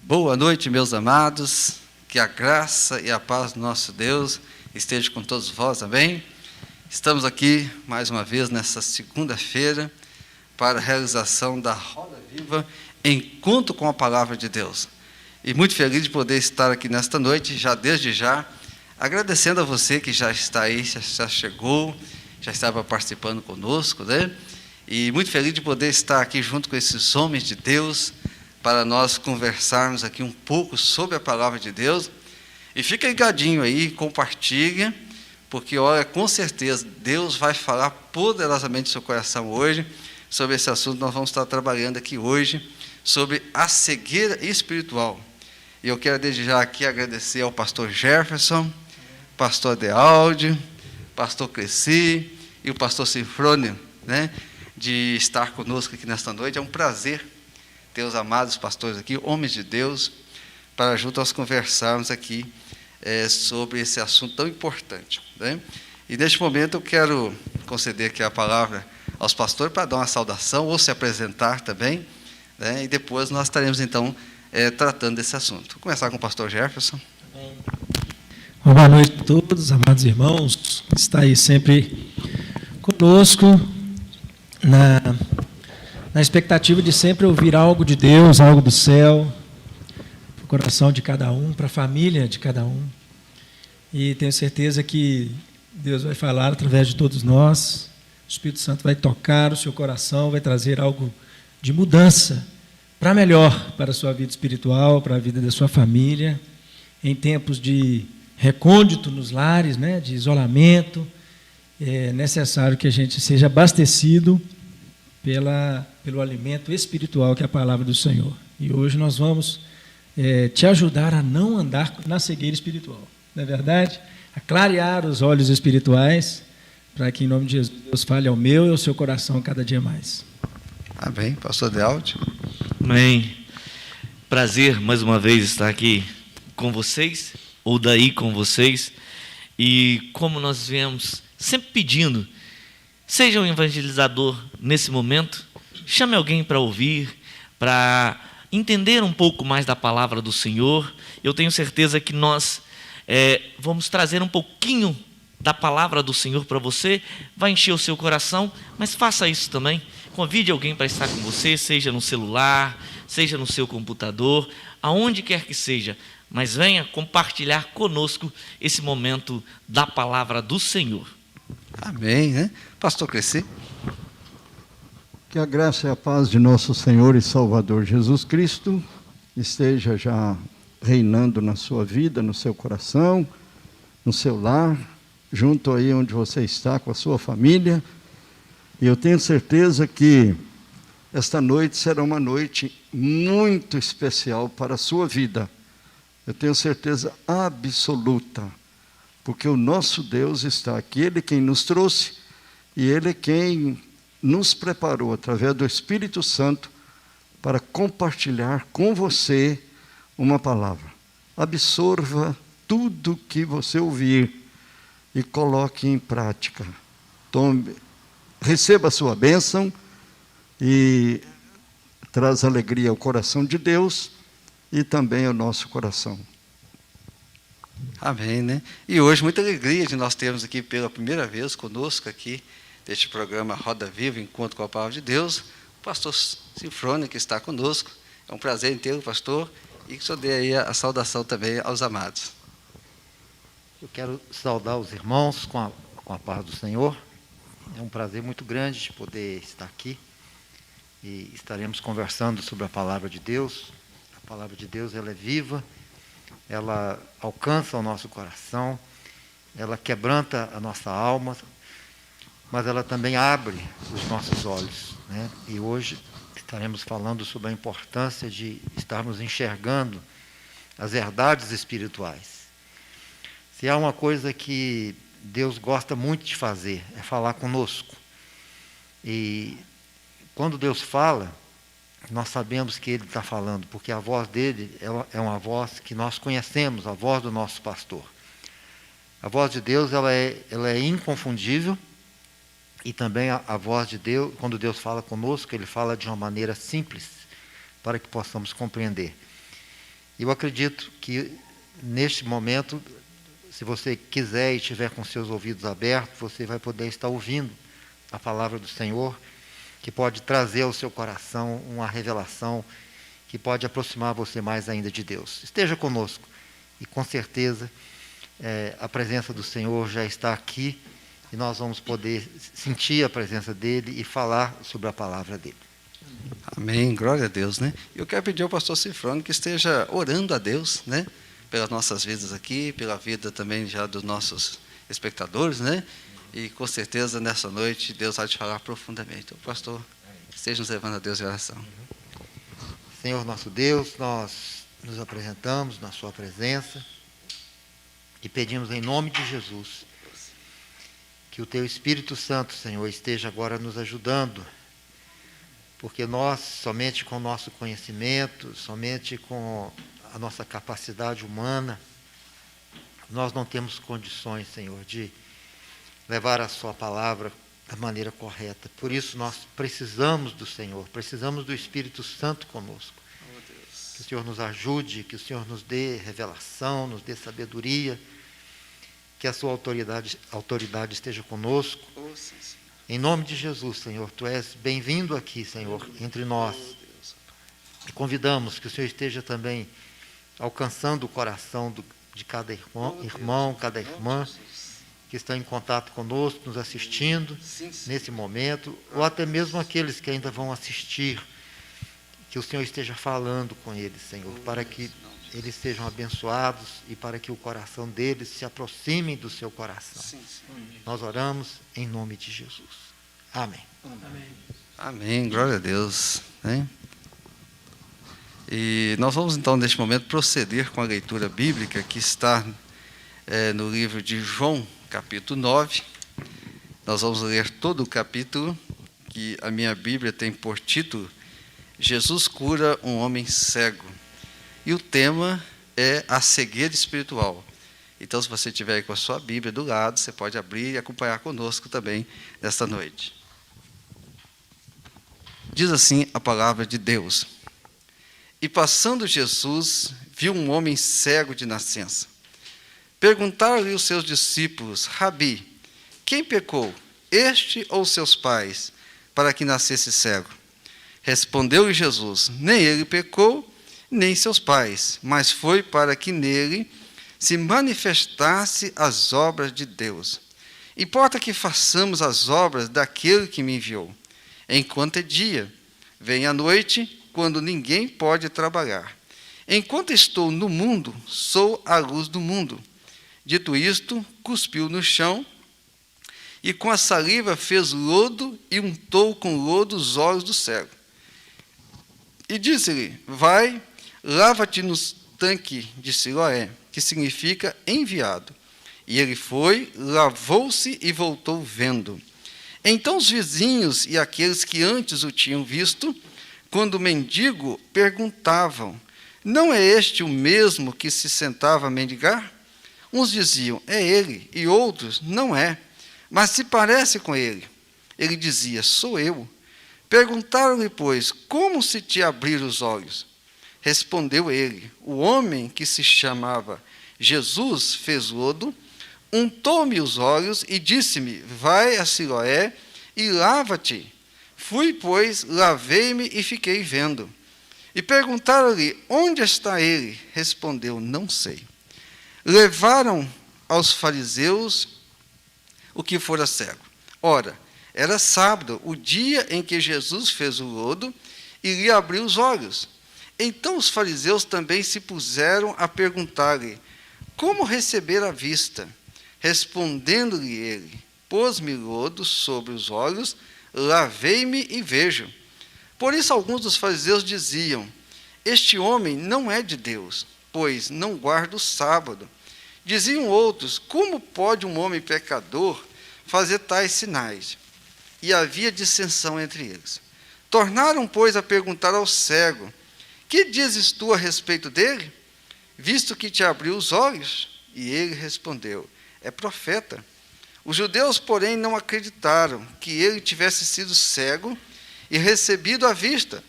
Boa noite, meus amados, que a graça e a paz do nosso Deus esteja com todos vós, amém? Estamos aqui, mais uma vez, nessa segunda-feira, para a realização da Roda Viva, encontro com a Palavra de Deus. E muito feliz de poder estar aqui nesta noite, já desde já, agradecendo a você que já está aí, já chegou, já estava participando conosco, né? E muito feliz de poder estar aqui junto com esses homens de Deus, para nós conversarmos aqui um pouco sobre a Palavra de Deus. E fica ligadinho aí, compartilha, porque olha, com certeza Deus vai falar poderosamente no seu coração hoje, sobre esse assunto. Nós vamos estar trabalhando aqui hoje, sobre a cegueira espiritual. E eu quero desde já aqui agradecer ao pastor Jefferson, pastor Adealdo, pastor Cresci e o pastor Sinfrônio, né, de estar conosco aqui nesta noite. É um prazer ter os amados pastores aqui, homens de Deus, para juntos nós conversarmos aqui sobre esse assunto tão importante, né? E neste momento eu quero conceder aqui a palavra aos pastores para dar uma saudação ou se apresentar também, né? E depois nós estaremos então tratando desse assunto. Vou começar com o pastor Jefferson. Boa noite a todos, amados irmãos, que está aí sempre conosco, na expectativa de sempre ouvir algo de Deus, algo do céu, para o coração de cada um, para a família de cada um. E tenho certeza que Deus vai falar através de todos nós, o Espírito Santo vai tocar o seu coração, vai trazer algo de mudança, para melhor, para a sua vida espiritual, para a vida da sua família, em tempos de recôndito nos lares, né, de isolamento. É necessário que a gente seja abastecido pelo alimento espiritual que é a palavra do Senhor. E hoje nós vamos te ajudar a não andar na cegueira espiritual, não é verdade? A clarear os olhos espirituais, para que em nome de Jesus Deus fale ao meu e ao seu coração cada dia mais. Amém. Pastor Adealdo. Amém. Prazer mais uma vez estar aqui com vocês, ou daí com vocês, e como nós viemos sempre pedindo, seja um evangelizador nesse momento, chame alguém para ouvir, para entender um pouco mais da palavra do Senhor. Eu tenho certeza que nós vamos trazer um pouquinho da palavra do Senhor para você, vai encher o seu coração, mas faça isso também. Convide alguém para estar com você, seja no celular, seja no seu computador, aonde quer que seja, mas venha compartilhar conosco esse momento da palavra do Senhor. Amém, né? Pastor Cresci. Que a graça e a paz de nosso Senhor e Salvador Jesus Cristo esteja já reinando na sua vida, no seu coração, no seu lar, junto aí onde você está com a sua família. E eu tenho certeza que esta noite será uma noite muito especial para a sua vida. Eu tenho certeza absoluta, porque o nosso Deus está aqui, Ele quem nos trouxe, e Ele quem nos preparou, através do Espírito Santo, para compartilhar com você uma palavra. Absorva tudo que você ouvir e coloque em prática. Receba a sua bênção e traz alegria ao coração de Deus e também ao nosso coração. Amém, né? E hoje muita alegria de nós termos aqui pela primeira vez conosco aqui deste programa Roda Viva, Encontro com a Palavra de Deus, o pastor Sinfrônio que está conosco. É um prazer em tê-lo, pastor, e que o senhor dê aí a saudação também aos amados. Eu quero saudar os irmãos com a paz do Senhor. É um prazer muito grande de poder estar aqui e estaremos conversando sobre a Palavra de Deus. A Palavra de Deus, ela é viva, ela alcança o nosso coração, ela quebranta a nossa alma, mas ela também abre os nossos olhos, né? E hoje estaremos falando sobre a importância de estarmos enxergando as verdades espirituais. Se há uma coisa que Deus gosta muito de fazer, é falar conosco. E quando Deus fala, nós sabemos que Ele está falando, porque a voz dele é uma voz que nós conhecemos, a voz do nosso pastor. A voz de Deus ela é inconfundível, e também a voz de Deus, quando Deus fala conosco, Ele fala de uma maneira simples, para que possamos compreender. Eu acredito que, neste momento, se você quiser e tiver com seus ouvidos abertos, você vai poder estar ouvindo a palavra do Senhor, que pode trazer ao seu coração uma revelação que pode aproximar você mais ainda de Deus. Esteja conosco e, com certeza, a presença do Senhor já está aqui e nós vamos poder sentir a presença dEle e falar sobre a palavra dEle. Amém, glória a Deus, né? Eu quero pedir ao pastor Cifrone que esteja orando a Deus, né? Pelas nossas vidas aqui, pela vida também já dos nossos espectadores, né? E com certeza nessa noite Deus vai te falar profundamente. Então, pastor, esteja nos levando a Deus em oração. Senhor nosso Deus, nós nos apresentamos na sua presença e pedimos em nome de Jesus que o teu Espírito Santo, Senhor, esteja agora nos ajudando, porque nós, somente com o nosso conhecimento, somente com a nossa capacidade humana, nós não temos condições, Senhor, de levar a sua palavra da maneira correta. Por isso nós precisamos do Senhor, precisamos do Espírito Santo conosco. Que o Senhor nos ajude, que o Senhor nos dê revelação, nos dê sabedoria, que a sua autoridade esteja conosco. Em nome de Jesus, Senhor, Tu és bem-vindo aqui, Senhor, entre nós. E convidamos que o Senhor esteja também alcançando o coração de cada irmão, cada irmã que estão em contato conosco, nos assistindo nesse momento, ou até mesmo aqueles que ainda vão assistir, que o Senhor esteja falando com eles, Senhor, para que eles sejam abençoados e para que o coração deles se aproxime do seu coração. Nós oramos em nome de Jesus. Amém. Amém, glória a Deus, né? E nós vamos então neste momento proceder com a leitura bíblica que está no livro de João, capítulo 9. Nós vamos ler todo o capítulo, que a minha Bíblia tem por título Jesus cura um homem cego. E o tema é a cegueira espiritual. Então, se você tiver aí com a sua Bíblia do lado, você pode abrir e acompanhar conosco também nesta noite. Diz assim a palavra de Deus: E passando Jesus, viu um homem cego de nascença. Perguntaram-lhe os seus discípulos: Rabi, quem pecou, este ou seus pais, para que nascesse cego? Respondeu-lhe Jesus: Nem ele pecou, nem seus pais, mas foi para que nele se manifestasse as obras de Deus. Importa que façamos as obras daquele que me enviou, enquanto é dia. Vem a noite, quando ninguém pode trabalhar. Enquanto estou no mundo, sou a luz do mundo. Dito isto, cuspiu no chão, e com a saliva fez lodo e untou com lodo os olhos do cego. E disse-lhe: Vai, lava-te no tanque de Siloé, que significa enviado. E ele foi, lavou-se e voltou vendo. Então os vizinhos e aqueles que antes o tinham visto, quando o mendigo, perguntavam: Não é este o mesmo que se sentava a mendigar? Uns diziam: É ele, e outros: Não é, mas se parece com ele. Ele dizia: Sou eu. Perguntaram-lhe, pois: Como se te abriram os olhos? Respondeu ele: O homem que se chamava Jesus fez lodo, untou-me os olhos e disse-me: Vai a Siloé e lava-te. Fui, pois, lavei-me e fiquei vendo. E perguntaram-lhe: Onde está ele? Respondeu: Não sei. Levaram aos fariseus o que fora cego. Ora, era sábado, o dia em que Jesus fez o lodo e lhe abriu os olhos. Então os fariseus também se puseram a perguntar-lhe: Como receber a vista? Respondendo-lhe ele: Pôs-me lodo sobre os olhos, lavei-me e vejo. Por isso alguns dos fariseus diziam: Este homem não é de Deus, pois não guarda o sábado. Diziam outros: Como pode um homem pecador fazer tais sinais? E havia dissensão entre eles. Tornaram, pois, a perguntar ao cego: Que dizes tu a respeito dele, visto que te abriu os olhos? E ele respondeu: É profeta. Os judeus, porém, não acreditaram que ele tivesse sido cego e recebido a vista.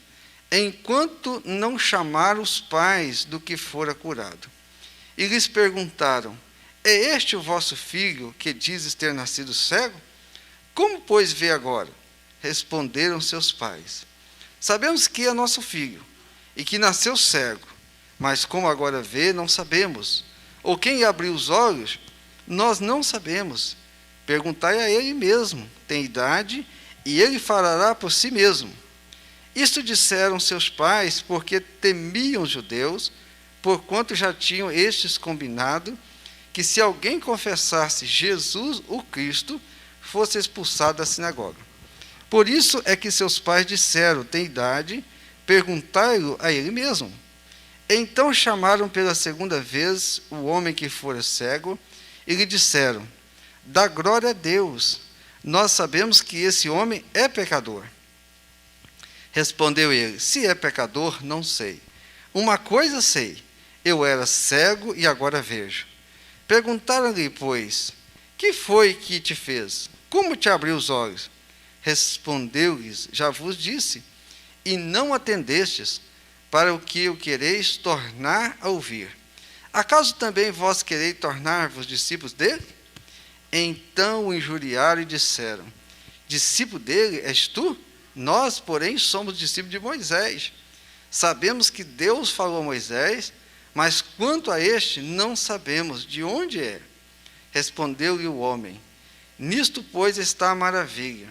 enquanto não chamaram os pais do que fora curado. E lhes perguntaram: é este o vosso filho que dizes ter nascido cego? Como, pois, vê agora? Responderam seus pais: sabemos que é nosso filho, e que nasceu cego, mas como agora vê, não sabemos. Ou quem lhe abriu os olhos, nós não sabemos. Perguntai a ele mesmo, tem idade, e ele falará por si mesmo. Isto disseram seus pais, porque temiam os judeus, porquanto já tinham estes combinado que se alguém confessasse Jesus o Cristo, fosse expulsado da sinagoga. Por isso é que seus pais disseram: tem idade, perguntai-o a ele mesmo. Então chamaram pela segunda vez o homem que fora cego e lhe disseram: dá glória a Deus, nós sabemos que esse homem é pecador. Respondeu ele: se é pecador, não sei. Uma coisa sei, eu era cego e agora vejo. Perguntaram-lhe, pois: que foi que te fez? Como te abriu os olhos? Respondeu-lhes: já vos disse, e não atendestes, para o que o quereis tornar a ouvir. Acaso também vós quereis tornar-vos discípulos dele? Então o injuriaram e disseram: discípulo dele és tu? Nós, porém, somos discípulos de Moisés. Sabemos que Deus falou a Moisés, mas quanto a este, não sabemos de onde é. Respondeu-lhe o homem: nisto, pois, está a maravilha.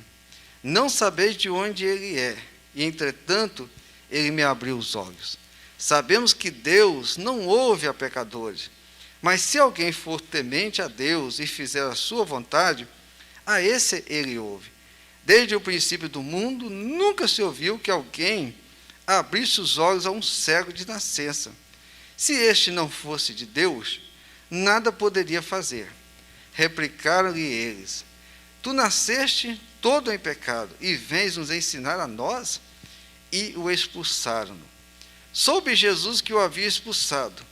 Não sabeis de onde ele é, e, entretanto, ele me abriu os olhos. Sabemos que Deus não ouve a pecadores, mas se alguém for temente a Deus e fizer a sua vontade, a esse ele ouve. Desde o princípio do mundo, nunca se ouviu que alguém abrisse os olhos a um cego de nascença. Se este não fosse de Deus, nada poderia fazer. Replicaram-lhe eles: tu nasceste todo em pecado, e vens nos ensinar a nós? E o expulsaram-no. Soube Jesus que o havia expulsado,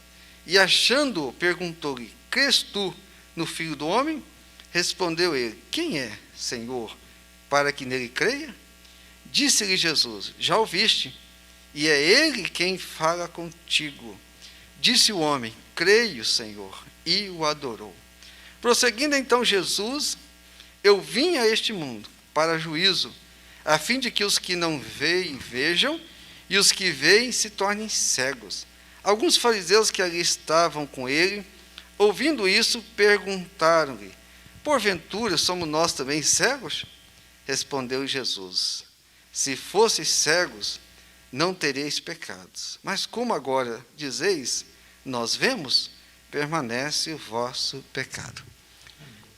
e achando-o, perguntou-lhe: crês tu no Filho do Homem? Respondeu ele: quem é, Senhor, para que nele creia? Disse-lhe Jesus: já o viste, e é ele quem fala contigo. Disse o homem: creio, Senhor, e o adorou. Prosseguindo então Jesus: eu vim a este mundo para juízo, a fim de que os que não veem vejam, e os que veem se tornem cegos. Alguns fariseus que ali estavam com ele, ouvindo isso, perguntaram-lhe: porventura somos nós também cegos? Respondeu Jesus: se fosseis cegos, não tereis pecados. Mas como agora dizeis, nós vemos, permanece o vosso pecado.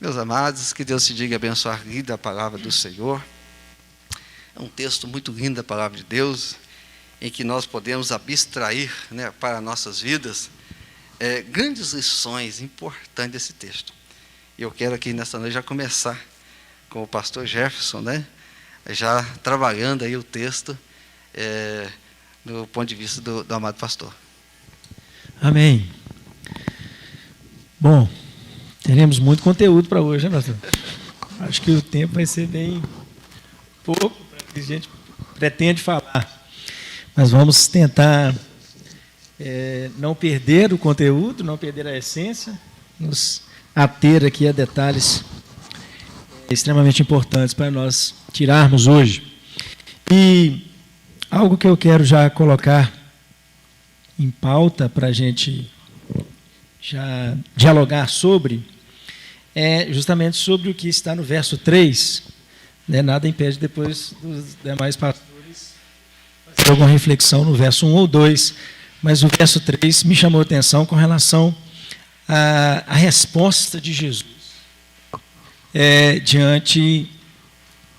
Meus amados, que Deus te diga abençoar lida a palavra do Senhor. É um texto muito lindo da palavra de Deus, em que nós podemos abstrair, né, para nossas vidas grandes lições importantes desse texto. Eu quero aqui nessa noite já começar com o pastor Jefferson, né, já trabalhando aí o texto do ponto de vista do amado pastor. Amém. Bom, teremos muito conteúdo para hoje, né, pastor? Acho que o tempo vai ser bem pouco para o que a gente pretende falar. Mas vamos tentar não perder o conteúdo, não perder a essência, nos ater aqui a detalhes extremamente importantes para nós tirarmos hoje. E algo que eu quero já colocar em pauta para a gente já dialogar sobre é justamente sobre o que está no verso 3. Né? Nada impede depois dos demais pastores fazer alguma reflexão no verso 1 ou 2, mas o verso 3 me chamou a atenção com relação à resposta de Jesus diante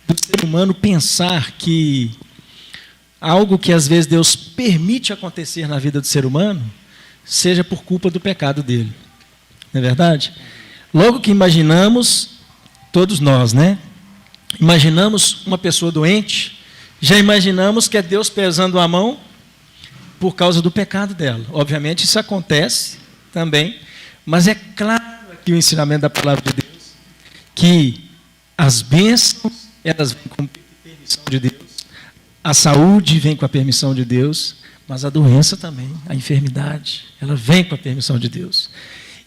do ser humano pensar que algo que às vezes Deus permite acontecer na vida do ser humano seja por culpa do pecado dele. Não é verdade? Logo que imaginamos, todos nós, né? Imaginamos uma pessoa doente, já imaginamos que é Deus pesando a mão por causa do pecado dela. Obviamente isso acontece também, mas é claro aqui o ensinamento da palavra de Deus que as bênçãos, elas vêm com permissão de Deus, A saúde vem com a permissão de Deus, mas a doença também, a enfermidade, ela vem com a permissão de Deus.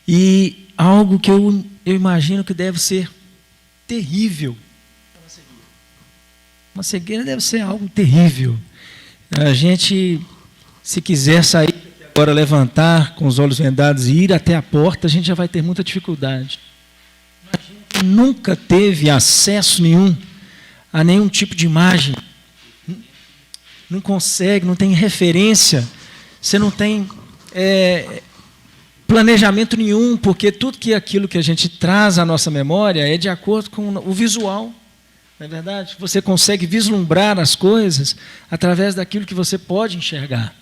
E algo que eu imagino que deve ser terrível. Uma cegueira deve ser algo terrível. A gente, se quiser sair agora, levantar com os olhos vendados e ir até a porta, a gente já vai ter muita dificuldade. Imagina que nunca teve acesso nenhum a nenhum tipo de imagem. Não consegue, não tem referência, você não tem planejamento nenhum, porque tudo aquilo que a gente traz à nossa memória é de acordo com o visual, não é verdade? Você consegue vislumbrar as coisas através daquilo que você pode enxergar.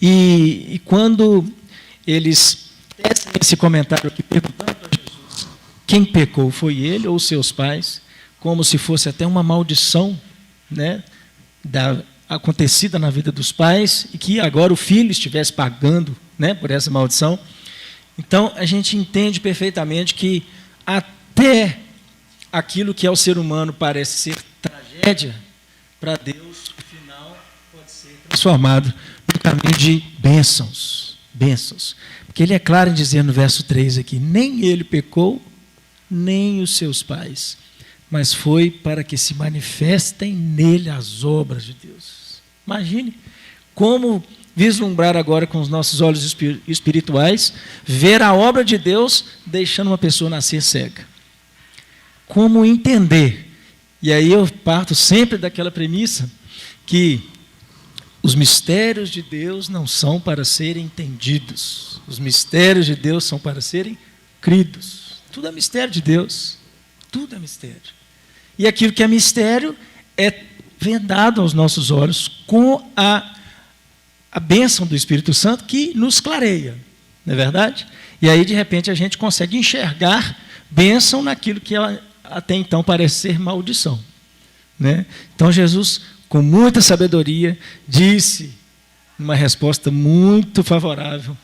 E quando eles tecem esse comentário aqui, perguntando a Jesus quem pecou, foi ele ou seus pais, como se fosse até uma maldição, né, acontecida na vida dos pais, e que agora o filho estivesse pagando, né, por essa maldição. Então, a gente entende perfeitamente que até aquilo que ao ser humano parece ser tragédia, para Deus, o final pode ser transformado no caminho de bênçãos. Bênçãos. Porque ele é claro em dizer no verso 3 aqui, nem ele pecou, nem os seus pais, mas foi para que se manifestem nele as obras de Deus. Imagine como vislumbrar agora com os nossos olhos espirituais, ver a obra de Deus deixando uma pessoa nascer cega. Como entender? E aí eu parto sempre daquela premissa que os mistérios de Deus não são para serem entendidos. Os mistérios de Deus são para serem cridos. Tudo é mistério de Deus. Tudo é mistério. E aquilo que é mistério é vendado aos nossos olhos com a bênção do Espírito Santo que nos clareia. Não é verdade? E aí, de repente, a gente consegue enxergar bênção naquilo que até então parece ser maldição. Né? Então, Jesus, com muita sabedoria, disse, numa resposta muito favorável,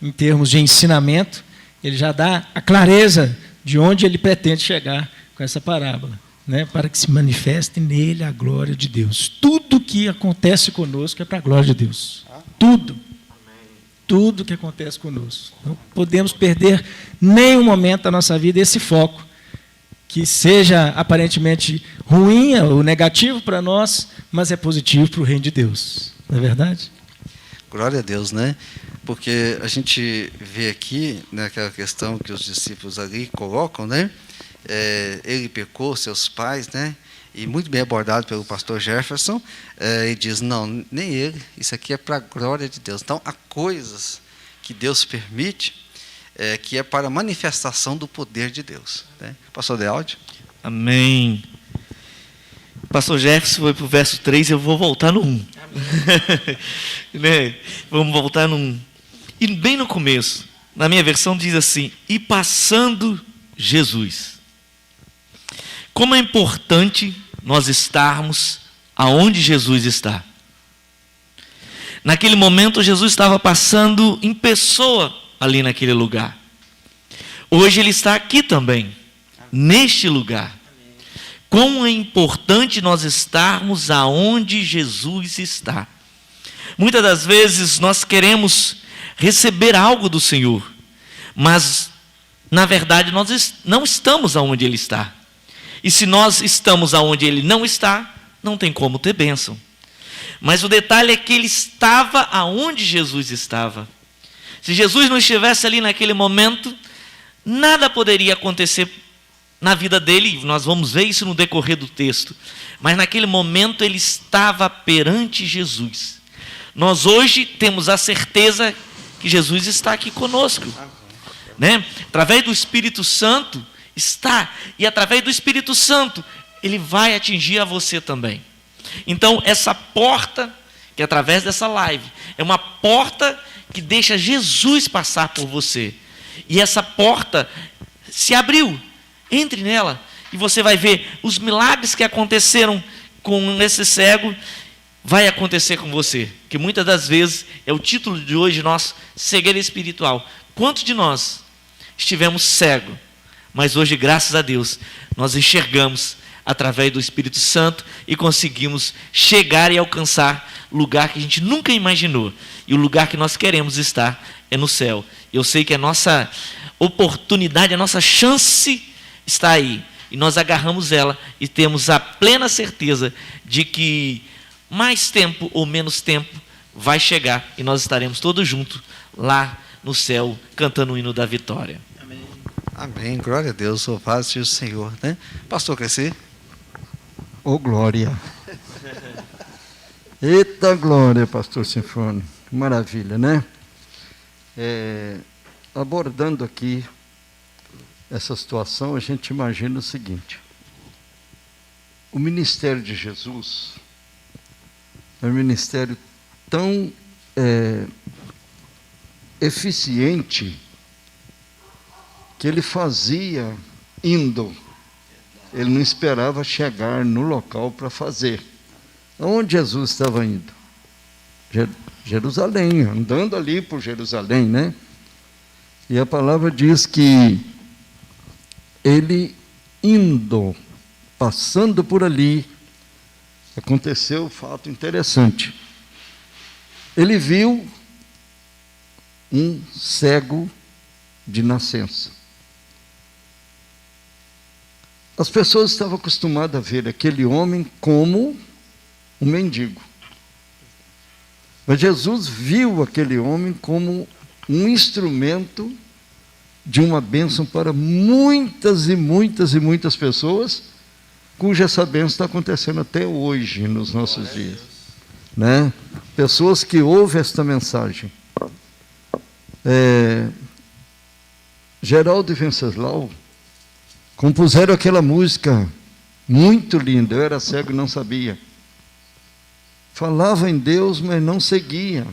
em termos de ensinamento, ele já dá a clareza de onde ele pretende chegar com essa parábola, né? Para que se manifeste nele a glória de Deus. Tudo que acontece conosco é para a glória de Deus. Tudo. Tudo que acontece conosco. Não podemos perder nenhum momento da nossa vida esse foco, que seja aparentemente ruim ou negativo para nós, mas é positivo para o reino de Deus. Não é verdade? Glória a Deus, né? Porque a gente vê aqui, né, aquela questão que os discípulos ali colocam, né? Ele pecou, seus pais, né? E muito bem abordado pelo pastor Jefferson, ele diz, não, nem ele, isso aqui é para a glória de Deus. Então, há coisas que Deus permite, que é para a manifestação do poder de Deus. Né? Pastor Dealdi? Amém. Pastor Jefferson foi para o verso 3, eu vou voltar no 1. Né? Vamos voltar no 1. E bem no começo, na minha versão diz assim, e passando Jesus. Como é importante nós estarmos aonde Jesus está. Naquele momento, Jesus estava passando em pessoa ali naquele lugar. Hoje ele está aqui também, neste lugar. Como é importante nós estarmos aonde Jesus está. Muitas das vezes nós queremos receber algo do Senhor, mas na verdade nós não estamos aonde Ele está. E se nós estamos aonde Ele não está, não tem como ter bênção. Mas o detalhe é que Ele estava aonde Jesus estava. Se Jesus não estivesse ali naquele momento, nada poderia acontecer na vida dele, nós vamos ver isso no decorrer do texto. Mas naquele momento ele estava perante Jesus. Nós hoje temos a certeza que Jesus está aqui conosco. Né? Através do Espírito Santo está. E através do Espírito Santo ele vai atingir a você também. Então essa porta, que através dessa live, é uma porta que deixa Jesus passar por você. E essa porta se abriu. Entre nela e você vai ver os milagres que aconteceram com esse cego, vai acontecer com você. Que muitas das vezes é o título de hoje nosso, cegueira espiritual. Quantos de nós estivemos cegos, mas hoje, graças a Deus, nós enxergamos através do Espírito Santo, e conseguimos chegar e alcançar lugar que a gente nunca imaginou. E o lugar que nós queremos estar é no céu. Eu sei que a nossa oportunidade, a nossa chance está aí. E nós agarramos ela e temos a plena certeza de que mais tempo ou menos tempo vai chegar e nós estaremos todos juntos lá no céu, cantando o hino da vitória. Amém, glória a Deus, louvado seja o Senhor, né? Pastor Crescer. Ô glória! Eita glória, pastor Sinfônio, que maravilha, né? Abordando aqui essa situação, a gente imagina o seguinte: o ministério de Jesus é um ministério tão eficiente que ele fazia indo. Ele não esperava chegar no local para fazer. Aonde Jesus estava indo? Jerusalém, andando ali por Jerusalém, né? E a palavra diz que ele indo, passando por ali, aconteceu um fato interessante. Ele viu um cego de nascença. As pessoas estavam acostumadas a ver aquele homem como um mendigo. Mas Jesus viu aquele homem como um instrumento de uma bênção para muitas e muitas e muitas pessoas, cuja essa bênção está acontecendo até hoje nos nossos dias, né? Pessoas que ouvem esta mensagem. Geraldo e Venceslau compuseram aquela música muito linda, Eu Era Cego e Não Sabia. Falava em Deus, mas não seguia.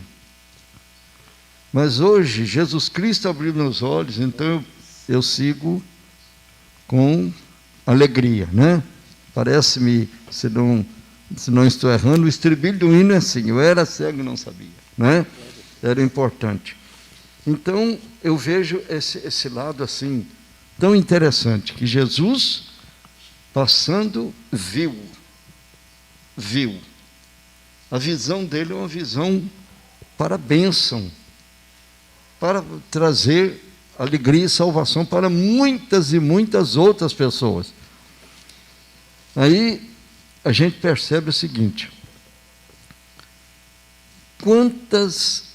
Mas hoje, Jesus Cristo abriu meus olhos, então eu sigo com alegria, né? Parece-me, se não estou errando, o estribilho do hino é assim: eu era cego e não sabia, né? Era importante. Então, eu vejo esse lado assim, tão interessante, que Jesus, passando, viu. A visão dele é uma visão para a bênção, para trazer alegria e salvação para muitas e muitas outras pessoas. Aí a gente percebe o seguinte: quantas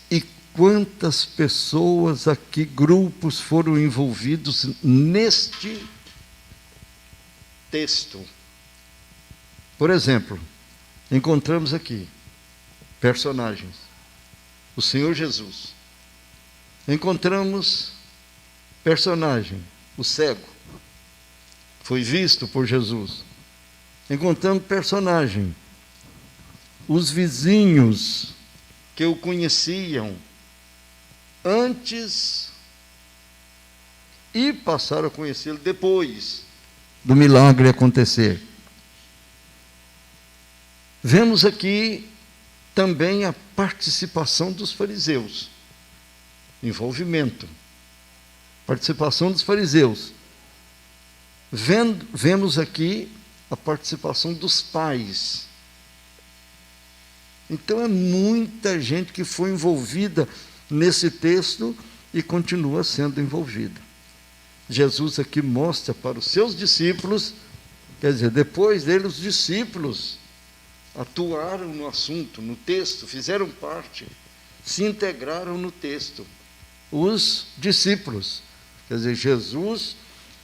pessoas aqui, grupos foram envolvidos neste texto. Por exemplo, encontramos aqui personagens: o Senhor Jesus. Encontramos personagem, o cego, foi visto por Jesus. Encontramos personagem, os vizinhos que o conheciam antes e passaram a conhecê-lo depois do milagre acontecer. Vemos aqui também a participação dos fariseus, envolvimento, participação dos fariseus. Vemos aqui a participação dos pais. Então é muita gente que foi envolvida nesse texto e continua sendo envolvida. Jesus aqui mostra para os seus discípulos, quer dizer, depois dele os discípulos atuaram no assunto, no texto, fizeram parte, se integraram no texto. Os discípulos, quer dizer, Jesus,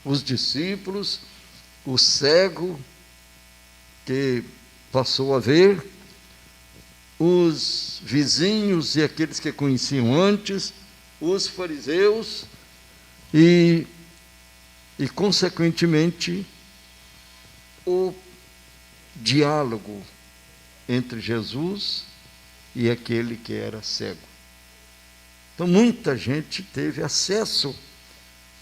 os discípulos, o cego que passou a ver, os vizinhos e aqueles que conheciam antes, os fariseus e consequentemente, o diálogo entre Jesus e aquele que era cego. Então, muita gente teve acesso.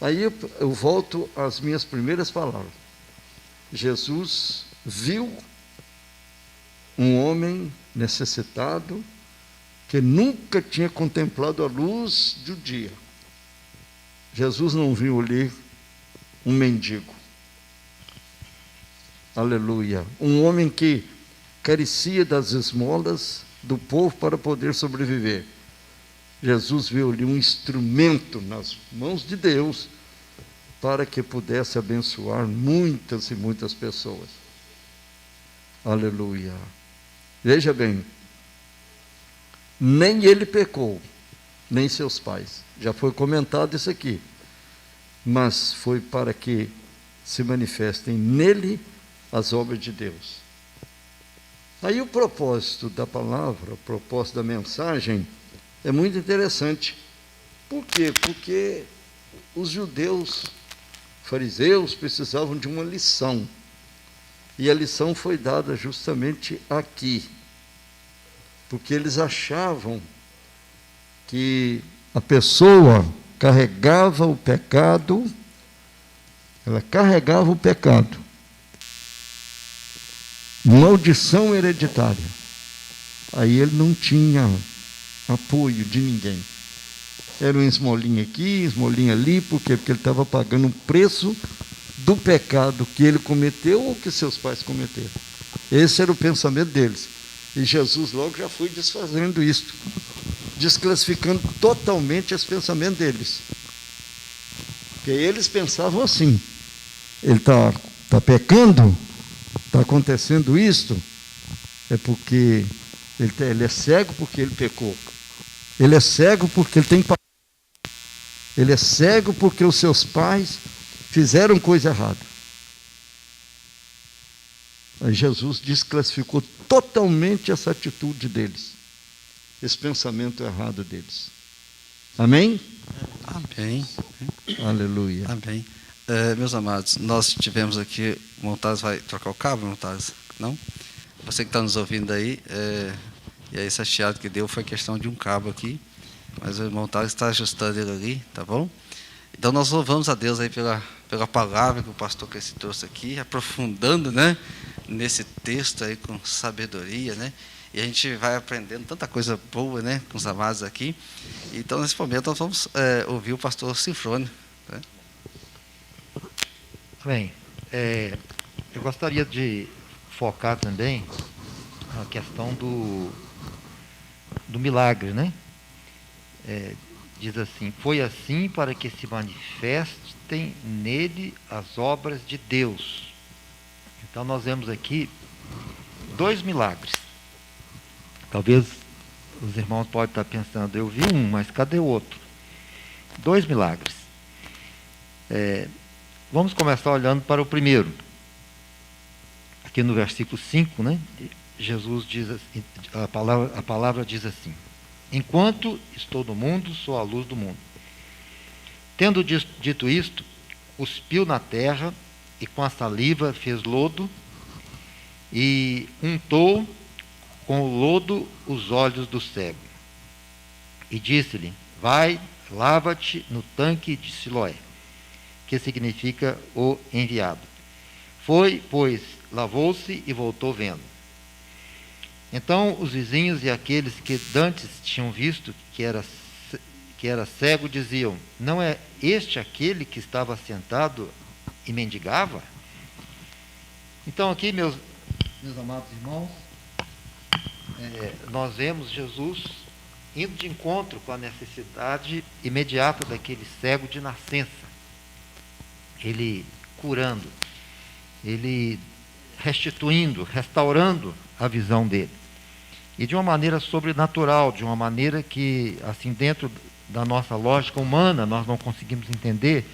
Aí eu volto às minhas primeiras palavras. Jesus viu um homem necessitado que nunca tinha contemplado a luz do dia. Jesus não viu ali um mendigo. Aleluia. Um homem que carecia das esmolas do povo para poder sobreviver. Jesus viu ali um instrumento nas mãos de Deus para que pudesse abençoar muitas e muitas pessoas. Aleluia. Veja bem, nem ele pecou, nem seus pais. Já foi comentado isso aqui. Mas foi para que se manifestem nele as obras de Deus. Aí o propósito da palavra, o propósito da mensagem é muito interessante. Por quê? Porque os judeus, fariseus, precisavam de uma lição. E a lição foi dada justamente aqui. Porque eles achavam que a pessoa carregava o pecado, ela carregava o pecado. Maldição hereditária. Aí ele não tinha apoio de ninguém. Era um esmolinha aqui, esmolinha ali, por quê? Porque ele estava pagando o preço do pecado que ele cometeu ou que seus pais cometeram. Esse era o pensamento deles. E Jesus logo já foi desfazendo isto, desclassificando totalmente esse pensamento deles. Porque eles pensavam assim: ele está pecando, está acontecendo isto, é porque ele é cego porque ele pecou. Ele é cego porque ele tem pecado. Ele é cego porque os seus pais fizeram coisa errada. Aí Jesus desclassificou totalmente essa atitude deles, esse pensamento errado deles. Amém? Amém. Aleluia. Amém. Meus amados, nós tivemos aqui, o Montares vai trocar o cabo, Montares? Não? Você que está nos ouvindo aí, e aí esse chiado que deu foi questão de um cabo aqui, mas o Montares está ajustando ele ali, tá bom? Então nós louvamos a Deus aí pela palavra que o pastor Cresci trouxe aqui, aprofundando, né, nesse texto aí com sabedoria, né? E a gente vai aprendendo tanta coisa boa, né, com os amados aqui. Então nesse momento nós vamos ouvir o pastor Sinfrônio, né? Bem, eu gostaria de focar também a questão do milagre, né? Diz assim: foi assim para que se manifestem nele as obras de Deus. Então nós vemos aqui 2 milagres. Talvez os irmãos podem estar pensando, eu vi um, mas cadê o outro? 2 milagres. Vamos começar olhando para o primeiro. Aqui no versículo 5, né? Jesus diz assim, a palavra diz assim: enquanto estou no mundo, sou a luz do mundo. Tendo dito isto, cuspiu na terra e com a saliva fez lodo e untou com o lodo os olhos do cego. E disse-lhe: vai, lava-te no tanque de Siloé, que significa o enviado. Foi, pois, lavou-se e voltou vendo. Então os vizinhos e aqueles que dantes tinham visto que era cego diziam: não é este aquele que estava sentado e mendigava? Então aqui, meus amados irmãos, nós vemos Jesus indo de encontro com a necessidade imediata daquele cego de nascença. Ele curando, ele restituindo, restaurando a visão dele. E de uma maneira sobrenatural, de uma maneira que, assim, dentro da nossa lógica humana, nós não conseguimos entender.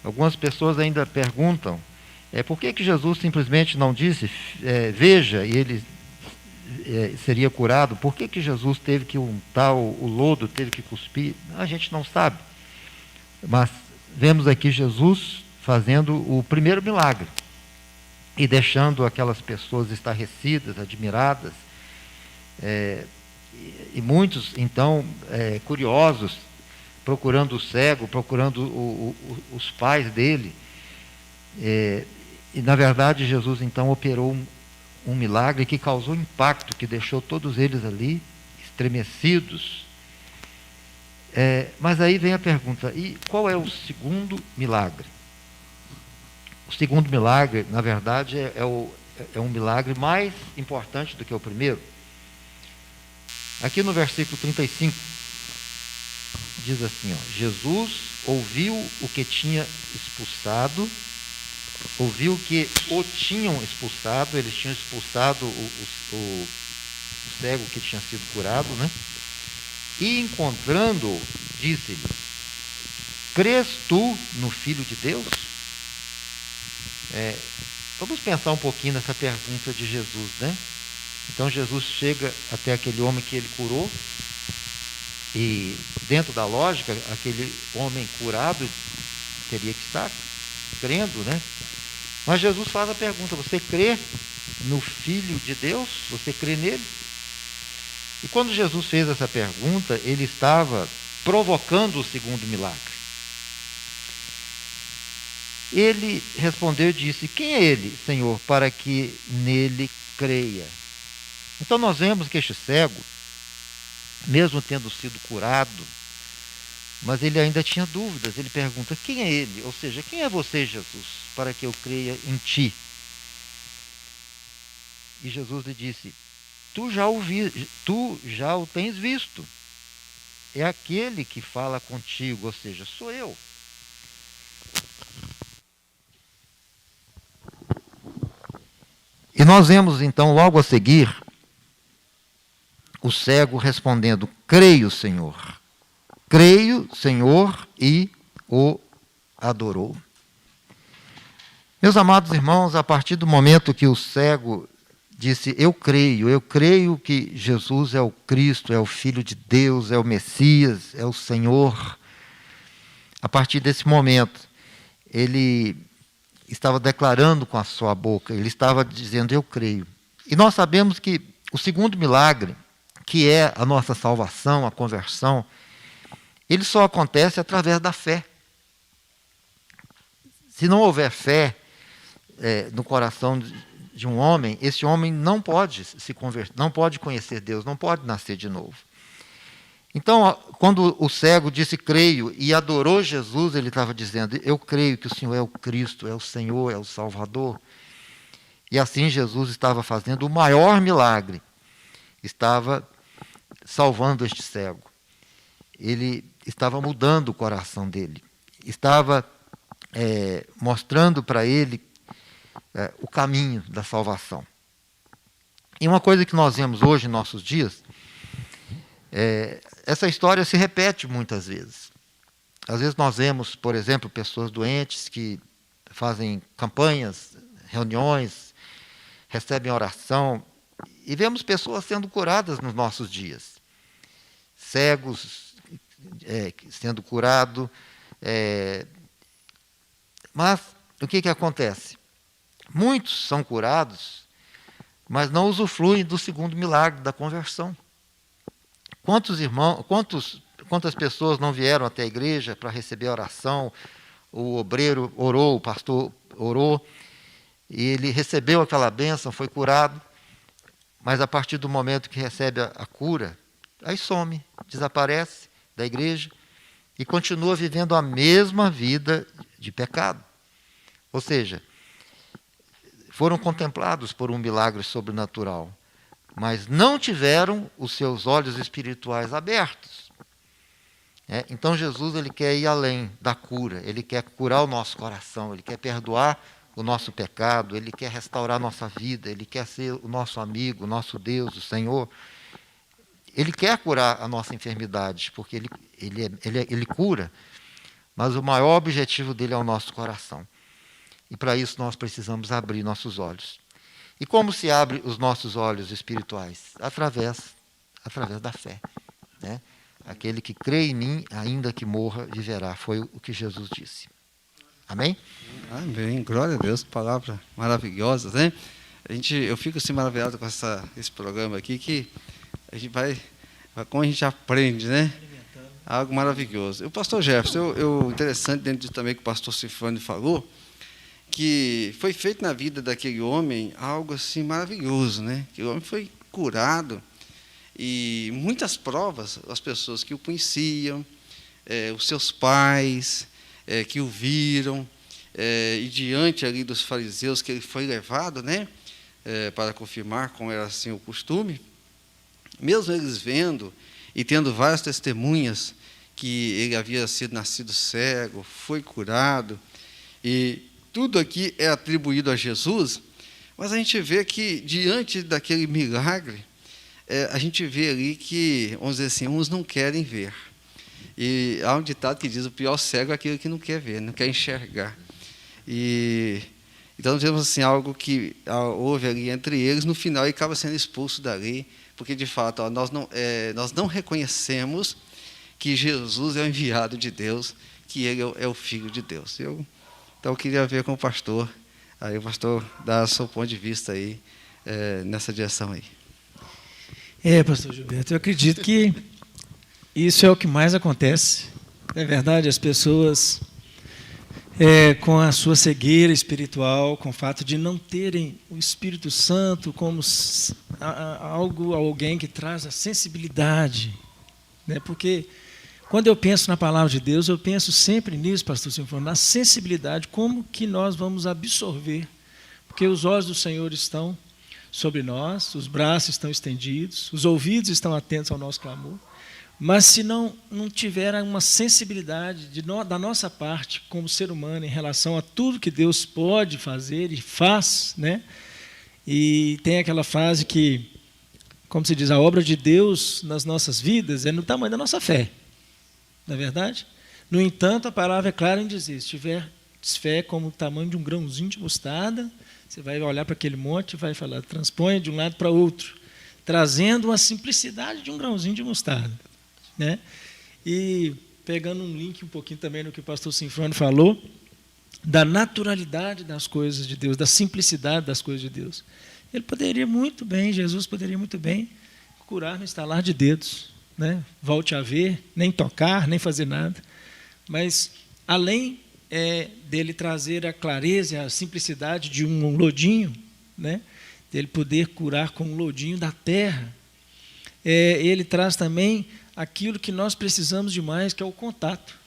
Algumas pessoas ainda perguntam, por que Jesus simplesmente não disse, veja, e ele seria curado? Por que Jesus teve que untar o lodo, teve que cuspir? A gente não sabe. Mas vemos aqui Jesus fazendo o primeiro milagre e deixando aquelas pessoas estarrecidas, admiradas, e muitos, então, curiosos, procurando o cego, procurando os pais dele. E, na verdade, Jesus, então, operou um milagre que causou impacto, que deixou todos eles ali estremecidos. Mas aí vem a pergunta: e qual é o segundo milagre? o segundo milagre, na verdade, é um milagre mais importante do que o primeiro. Aqui no versículo 35, diz assim, ó, Jesus ouviu o que tinha expulsado, ouviu que o tinham expulsado, eles tinham expulsado o cego que tinha sido curado, né? E encontrando-o, disse-lhe, crês tu no Filho de Deus? Vamos pensar um pouquinho nessa pergunta de Jesus, né? Então Jesus chega até aquele homem que ele curou, e dentro da lógica, aquele homem curado teria que estar crendo, né? Mas Jesus faz a pergunta, você crê no Filho de Deus? Você crê nele? E quando Jesus fez essa pergunta, ele estava provocando o segundo milagre. Ele respondeu e disse, quem é ele, Senhor, para que nele creia? Então nós vemos que este cego, mesmo tendo sido curado, mas ele ainda tinha dúvidas. Ele pergunta, quem é ele? Ou seja, quem é você, Jesus, para que eu creia em ti? E Jesus lhe disse, tu já o tens visto. É aquele que fala contigo, ou seja, sou eu. E nós vemos então logo a seguir o cego respondendo, creio, Senhor. Creio, Senhor, e o adorou. Meus amados irmãos, a partir do momento que o cego disse, eu creio que Jesus é o Cristo, é o Filho de Deus, é o Messias, é o Senhor. A partir desse momento, ele estava declarando com a sua boca, ele estava dizendo, eu creio. E nós sabemos que o segundo milagre, que é a nossa salvação, a conversão, ele só acontece através da fé. Se não houver fé no coração de um homem, esse homem não pode se converter, não pode conhecer Deus, não pode nascer de novo. Então, quando o cego disse creio e adorou Jesus, ele estava dizendo, eu creio que o Senhor é o Cristo, é o Senhor, é o Salvador. E assim Jesus estava fazendo o maior milagre, estava salvando este cego. Ele estava mudando o coração dele, estava mostrando para ele o caminho da salvação. E uma coisa que nós vemos hoje em nossos dias, essa história se repete muitas vezes. Às vezes nós vemos, por exemplo, pessoas doentes que fazem campanhas, reuniões, recebem oração, e vemos pessoas sendo curadas nos nossos dias. Cegos sendo curados. Mas o que acontece? Muitos são curados, mas não usufruem do segundo milagre da conversão. Quantas pessoas não vieram até a igreja para receber a oração? O obreiro orou, o pastor orou, e ele recebeu aquela bênção, foi curado, mas a partir do momento que recebe a cura, aí some, desaparece da igreja e continua vivendo a mesma vida de pecado. Ou seja, foram contemplados por um milagre sobrenatural, mas não tiveram os seus olhos espirituais abertos. Então Jesus ele quer ir além da cura, ele quer curar o nosso coração, ele quer perdoar o nosso pecado, ele quer restaurar a nossa vida, ele quer ser o nosso amigo, o nosso Deus, o Senhor. Ele quer curar a nossa enfermidade, porque ele cura, mas o maior objetivo dele é o nosso coração. E para isso nós precisamos abrir nossos olhos. E como se abre os nossos olhos espirituais? Através da fé. Né? Aquele que crê em mim, ainda que morra, viverá. Foi o que Jesus disse. Amém? Amém. Glória a Deus. Palavra maravilhosa, né? Eu fico assim maravilhado com esse programa aqui, que a gente como a gente aprende, né? Algo maravilhoso. O pastor Jefferson, interessante dentro disso também que o pastor Cifrânio falou, que foi feito na vida daquele homem algo assim maravilhoso, né? Que o homem foi curado e muitas provas, as pessoas que o conheciam, os seus pais, que o viram, e diante ali dos fariseus que ele foi levado, né, para confirmar como era assim o costume, mesmo eles vendo e tendo várias testemunhas que ele havia nascido cego, foi curado, e tudo aqui é atribuído a Jesus, mas a gente vê que, diante daquele milagre, a gente vê ali que, vamos dizer assim, uns não querem ver. E há um ditado que diz: o pior cego é aquele que não quer ver, não quer enxergar. Então, temos assim, algo que houve ali entre eles, no final ele acaba sendo expulso dali, porque, de fato, nós não reconhecemos que Jesus é o enviado de Deus, que ele é o Filho de Deus. Então, eu queria ver com o pastor, aí o pastor dá o seu ponto de vista aí, nessa direção aí. Pastor Gilberto, eu acredito que isso é o que mais acontece. É verdade, as pessoas, com a sua cegueira espiritual, com o fato de não terem o Espírito Santo como alguém que traz a sensibilidade, né? Porque quando eu penso na palavra de Deus, eu penso sempre nisso, pastor Sinfônio, na sensibilidade, como que nós vamos absorver, porque os olhos do Senhor estão sobre nós, os braços estão estendidos, os ouvidos estão atentos ao nosso clamor, mas se não tiver uma sensibilidade da nossa parte como ser humano em relação a tudo que Deus pode fazer e faz, né? E tem aquela frase que, como se diz, a obra de Deus nas nossas vidas é no tamanho da nossa fé, não é verdade? No entanto, a palavra é clara em dizer: se tiver fé como o tamanho de um grãozinho de mostarda, você vai olhar para aquele monte e vai falar, transponha de um lado para outro, trazendo a simplicidade de um grãozinho de mostarda, né? E pegando um link um pouquinho também no que o pastor Sinfrônio falou, da naturalidade das coisas de Deus, da simplicidade das coisas de Deus. Ele poderia muito bem, Jesus poderia muito bem curar no estalar de dedos, né? Volte a ver, nem tocar, nem fazer nada. Mas, além dele trazer a clareza e a simplicidade de um lodinho, né? Dele poder curar com um lodinho da terra, ele traz também aquilo que nós precisamos demais, que é o contato.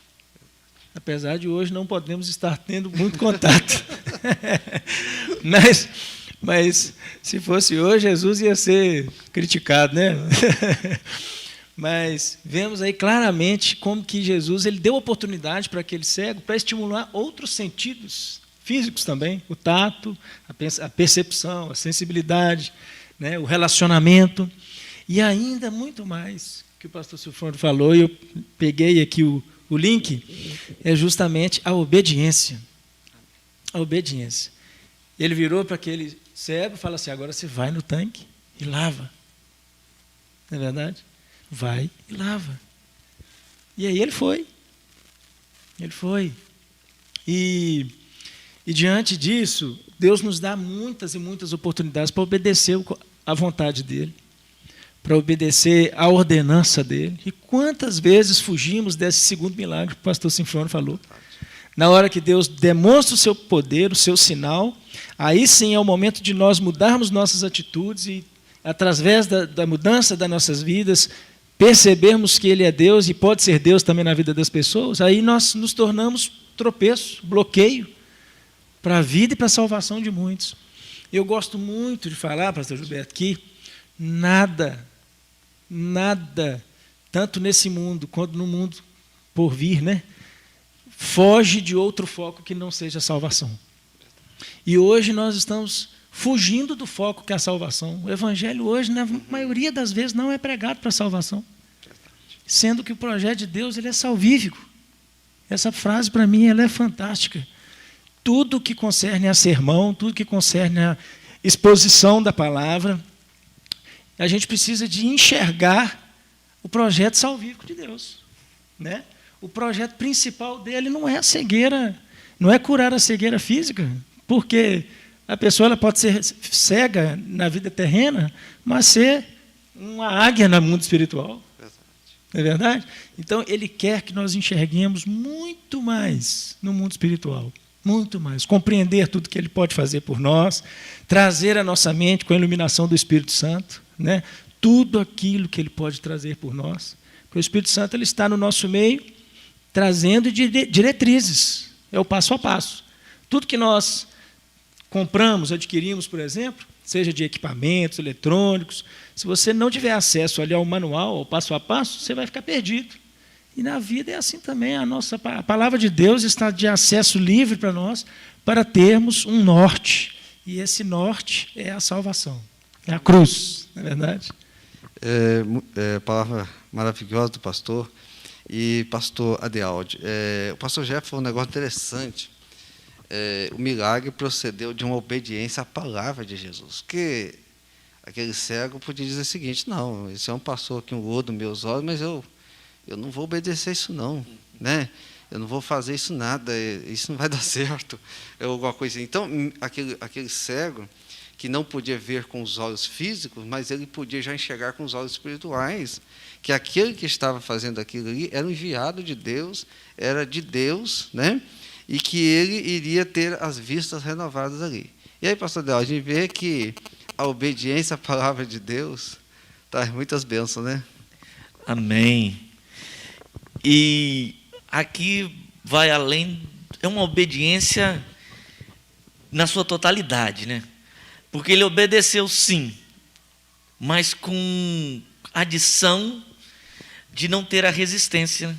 Apesar de hoje não podemos estar tendo muito contato. Mas se fosse hoje, Jesus ia ser criticado, né? Mas vemos aí claramente como que Jesus ele deu oportunidade para aquele cego para estimular outros sentidos físicos também, o tato, a percepção, a sensibilidade, né, o relacionamento, e ainda muito mais que o pastor Silfrônio falou, e eu peguei aqui o link, é justamente a obediência. A obediência. Ele virou para aquele cego e fala assim: agora você vai no tanque e lava. Não é verdade? Vai e lava. E aí ele foi. Ele foi. E diante disso, Deus nos dá muitas e muitas oportunidades para obedecer à vontade dEle, para obedecer à ordenança dEle. E quantas vezes fugimos desse segundo milagre que o pastor Sinfrônio falou? Na hora que Deus demonstra o seu poder, o seu sinal, aí sim é o momento de nós mudarmos nossas atitudes e, através da mudança das nossas vidas, percebermos que Ele é Deus e pode ser Deus também na vida das pessoas, aí nós nos tornamos tropeço, bloqueio para a vida e para a salvação de muitos. Eu gosto muito de falar, pastor Gilberto, que nada, tanto nesse mundo quanto no mundo por vir, né, foge de outro foco que não seja a salvação. E hoje nós estamos fugindo do foco que é a salvação. O evangelho hoje, na maioria das vezes, não é pregado para a salvação, sendo que o projeto de Deus ele é salvífico. Essa frase, para mim, ela é fantástica. Tudo que concerne a sermão, tudo que concerne a exposição da palavra, a gente precisa de enxergar o projeto salvífico de Deus, né? O projeto principal dele não é a cegueira, não é curar a cegueira física, porque a pessoa ela pode ser cega na vida terrena, mas ser uma águia no mundo espiritual. Não é verdade? Então, ele quer que nós enxerguemos muito mais no mundo espiritual. Muito mais. Compreender tudo que ele pode fazer por nós, trazer a nossa mente com a iluminação do Espírito Santo, né? Tudo aquilo que ele pode trazer por nós. Porque o Espírito Santo ele está no nosso meio, trazendo diretrizes. É o passo a passo. Tudo que nós compramos, adquirimos, por exemplo, seja de equipamentos eletrônicos, se você não tiver acesso ali ao manual, ao passo a passo, você vai ficar perdido. E na vida é assim também. A palavra de Deus está de acesso livre para nós, para termos um norte. E esse norte é a salvação, é a cruz, não é verdade? Palavra maravilhosa do pastor. E pastor Adealdi, o pastor Jeff falou um negócio interessante. O milagre procedeu de uma obediência à palavra de Jesus. Porque aquele cego podia dizer o seguinte: não, esse homem passou aqui um olho nos meus olhos, mas eu não vou obedecer isso não, né? Eu não vou fazer isso nada, isso não vai dar certo, alguma coisa assim. Então, aquele cego que não podia ver com os olhos físicos, mas ele podia já enxergar com os olhos espirituais, que aquele que estava fazendo aquilo ali era um enviado de Deus, era de Deus, né? E que ele iria ter as vistas renovadas ali. E aí, pastor Del, a gente vê que a obediência à palavra de Deus traz muitas bênçãos, né? Amém. E aqui vai além, é uma obediência na sua totalidade, né? Porque ele obedeceu sim, mas com adição de não ter a resistência, né?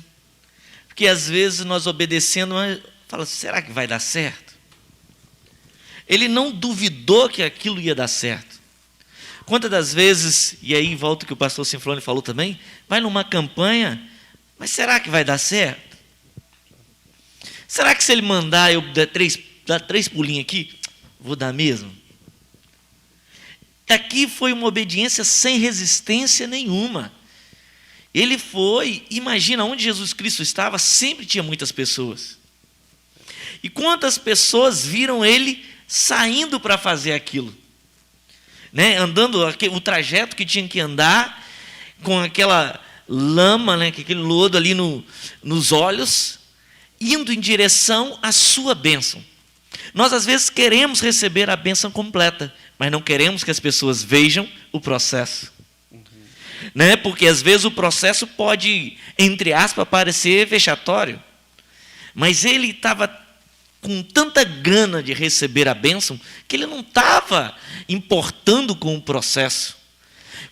Porque às vezes nós obedecendo, mas fala, será que vai dar certo? Ele não duvidou que aquilo ia dar certo. Quantas das vezes, e aí volta o que o pastor Sinflone falou também, vai numa campanha, mas será que vai dar certo? Será que se ele mandar eu dar três pulinhos aqui, vou dar mesmo? Aqui foi uma obediência sem resistência nenhuma. Ele foi, imagina, onde Jesus Cristo estava, sempre tinha muitas pessoas. E quantas pessoas viram ele saindo para fazer aquilo? Né? Andando o trajeto que tinha que andar, com aquela lama, né? Aquele lodo ali nos olhos, indo em direção à sua bênção. Nós às vezes queremos receber a bênção completa, mas não queremos que as pessoas vejam o processo. Né? Porque às vezes o processo pode, entre aspas, parecer vexatório. Mas ele estava com tanta gana de receber a bênção, que ele não estava importando com o processo.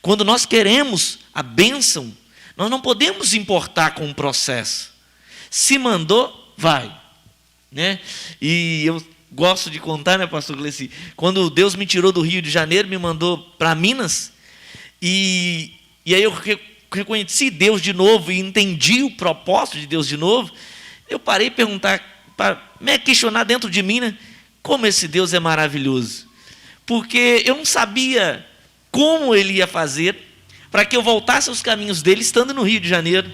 Quando nós queremos a bênção, nós não podemos importar com o processo. Se mandou, vai. Né? E eu gosto de contar, né, pastor Gleci? Quando Deus me tirou do Rio de Janeiro, me mandou para Minas, e aí eu reconheci Deus de novo e entendi o propósito de Deus de novo. Eu parei de perguntar, para me questionar dentro de mim, né, como esse Deus é maravilhoso. Porque eu não sabia como ele ia fazer para que eu voltasse aos caminhos dele estando no Rio de Janeiro.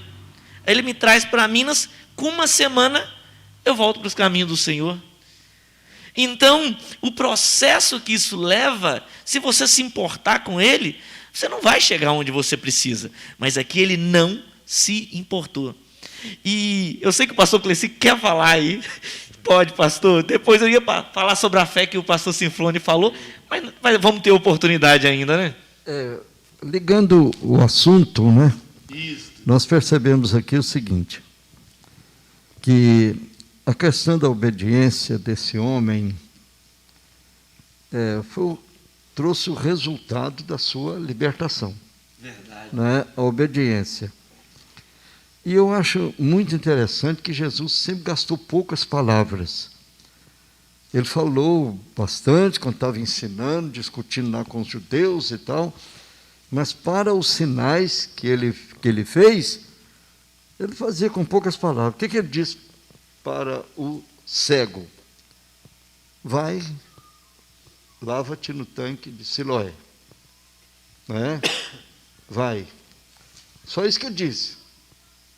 Aí ele me traz para Minas, com uma semana eu volto para os caminhos do Senhor. Então, o processo que isso leva, se você se importar com ele, você não vai chegar onde você precisa. Mas aqui ele não se importou. E eu sei que o pastor Cleci quer falar aí. Pode, pastor. Depois eu ia falar sobre a fé que o pastor Sinflone falou, mas vamos ter oportunidade ainda, né? Ligando o assunto, né? Isso. Nós percebemos aqui o seguinte, que a questão da obediência desse homem trouxe o resultado da sua libertação. Verdade. Né? A obediência. E eu acho muito interessante que Jesus sempre gastou poucas palavras. Ele falou bastante quando estava ensinando, discutindo lá com os judeus e tal, mas para os sinais que ele fez, ele fazia com poucas palavras. O que ele disse para o cego? Vai, lava-te no tanque de Siloé. Né? Vai. Só isso que ele disse.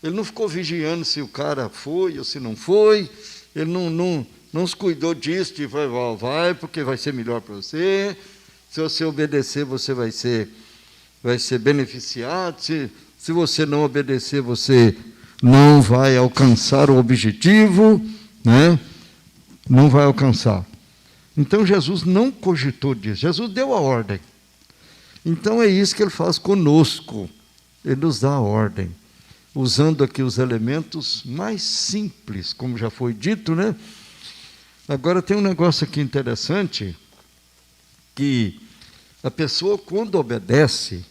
Ele não ficou vigiando se o cara foi ou se não foi. Ele não se cuidou disso, de vai, porque vai ser melhor para você. Se você obedecer, você vai ser beneficiado. Se você não obedecer, você não vai alcançar o objetivo, né? Não vai alcançar. Então, Jesus não cogitou disso. Jesus deu a ordem. Então, é isso que ele faz conosco. Ele nos dá a ordem. Usando aqui os elementos mais simples, como já foi dito, né? Agora tem um negócio aqui interessante, que a pessoa, quando obedece,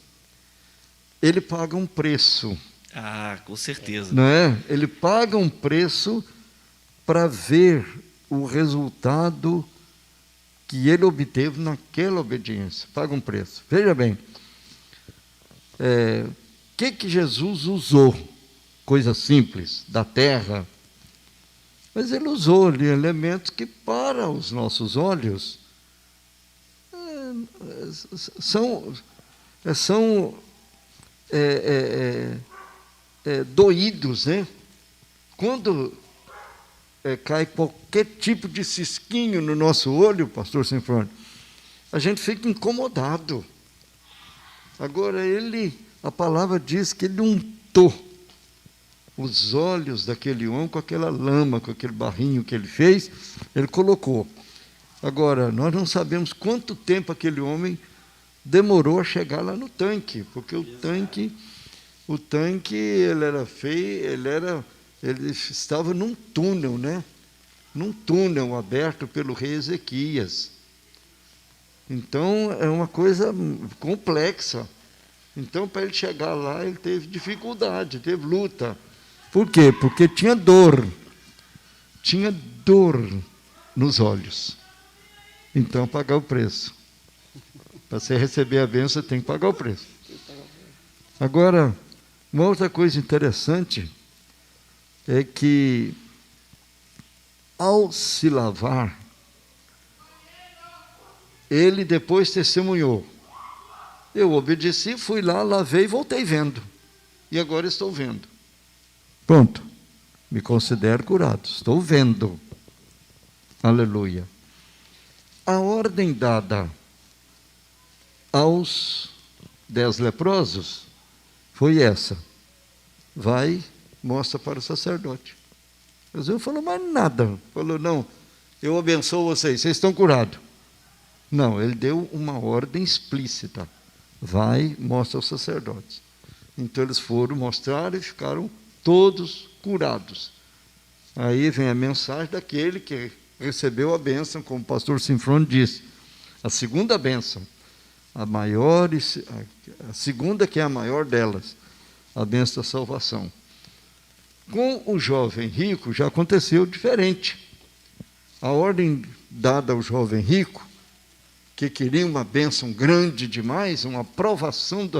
ele paga um preço. Ah, com certeza. Não é? Ele paga um preço para ver o resultado que ele obteve naquela obediência. Paga um preço. Veja bem, o que Jesus usou? Coisa simples, da terra. Mas ele usou ali elementos que, para os nossos olhos, são doídos, né? Quando cai qualquer tipo de cisquinho no nosso olho, pastor Sinfrônio, a gente fica incomodado. Agora, a palavra diz que ele untou os olhos daquele homem com aquela lama, com aquele barrinho que ele fez, ele colocou. Agora, nós não sabemos quanto tempo aquele homem demorou a chegar lá no tanque, porque o tanque ele era feio, ele estava num túnel, né? Num túnel aberto pelo rei Ezequias. Então, é uma coisa complexa. Então, para ele chegar lá, ele teve dificuldade, teve luta. Por quê? Porque tinha dor nos olhos. Então, pagar o preço. Para você receber a bênção, tem que pagar o preço. Agora, uma outra coisa interessante é que, ao se lavar, ele depois testemunhou. Eu obedeci, fui lá, lavei e voltei vendo. E agora estou vendo. Pronto. Me considero curado. Estou vendo. Aleluia. A ordem dada aos 10 leprosos foi essa. Vai, mostra para o sacerdote. Jesus falou, mas nada. Falou, não, eu abençoo vocês estão curados. Não, ele deu uma ordem explícita. Vai, mostra aos sacerdotes. Então eles foram mostrar e ficaram todos curados. Aí vem a mensagem daquele que recebeu a bênção, como o pastor Sinfrônio disse. A segunda bênção, a segunda que é a maior delas, a bênção da salvação. Com o jovem rico já aconteceu diferente. A ordem dada ao jovem rico, que queria uma bênção grande demais, uma aprovação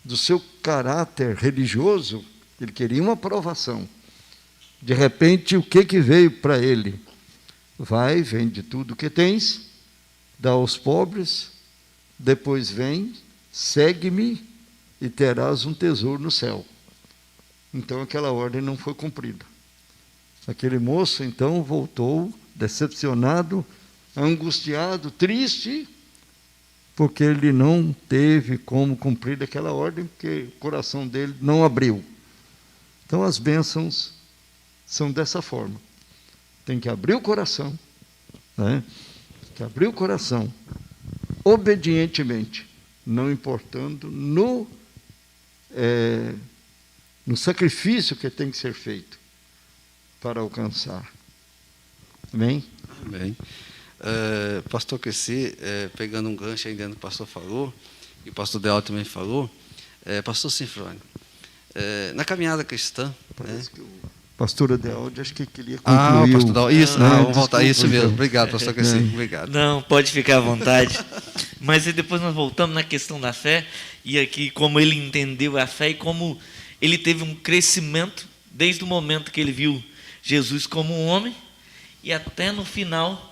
do seu caráter religioso, ele queria uma aprovação. De repente, o que veio para ele? Vai, vende tudo o que tens, dá aos pobres, depois vem, segue-me e terás um tesouro no céu. Então, aquela ordem não foi cumprida. Aquele moço, então, voltou decepcionado, angustiado, triste, porque ele não teve como cumprir aquela ordem, porque o coração dele não abriu. Então, as bênçãos são dessa forma. Tem que abrir o coração, né? Tem que abrir o coração, obedientemente, não importando no sacrifício que tem que ser feito para alcançar. Amém? Amém. Pastor Cresci, pegando um gancho aí dentro do que o pastor falou, e o pastor Deal também falou, pastor Sinfrônio, na caminhada cristã... Parece que o pastor Adealdo, acho que queria concluir. O pastor Deal, isso, vamos voltar a isso mesmo. Então. Obrigado, pastor Cresci, obrigado. Não, pode ficar à vontade. Mas aí depois nós voltamos na questão da fé, e aqui como ele entendeu a fé e como ele teve um crescimento desde o momento que ele viu Jesus como um homem e até no final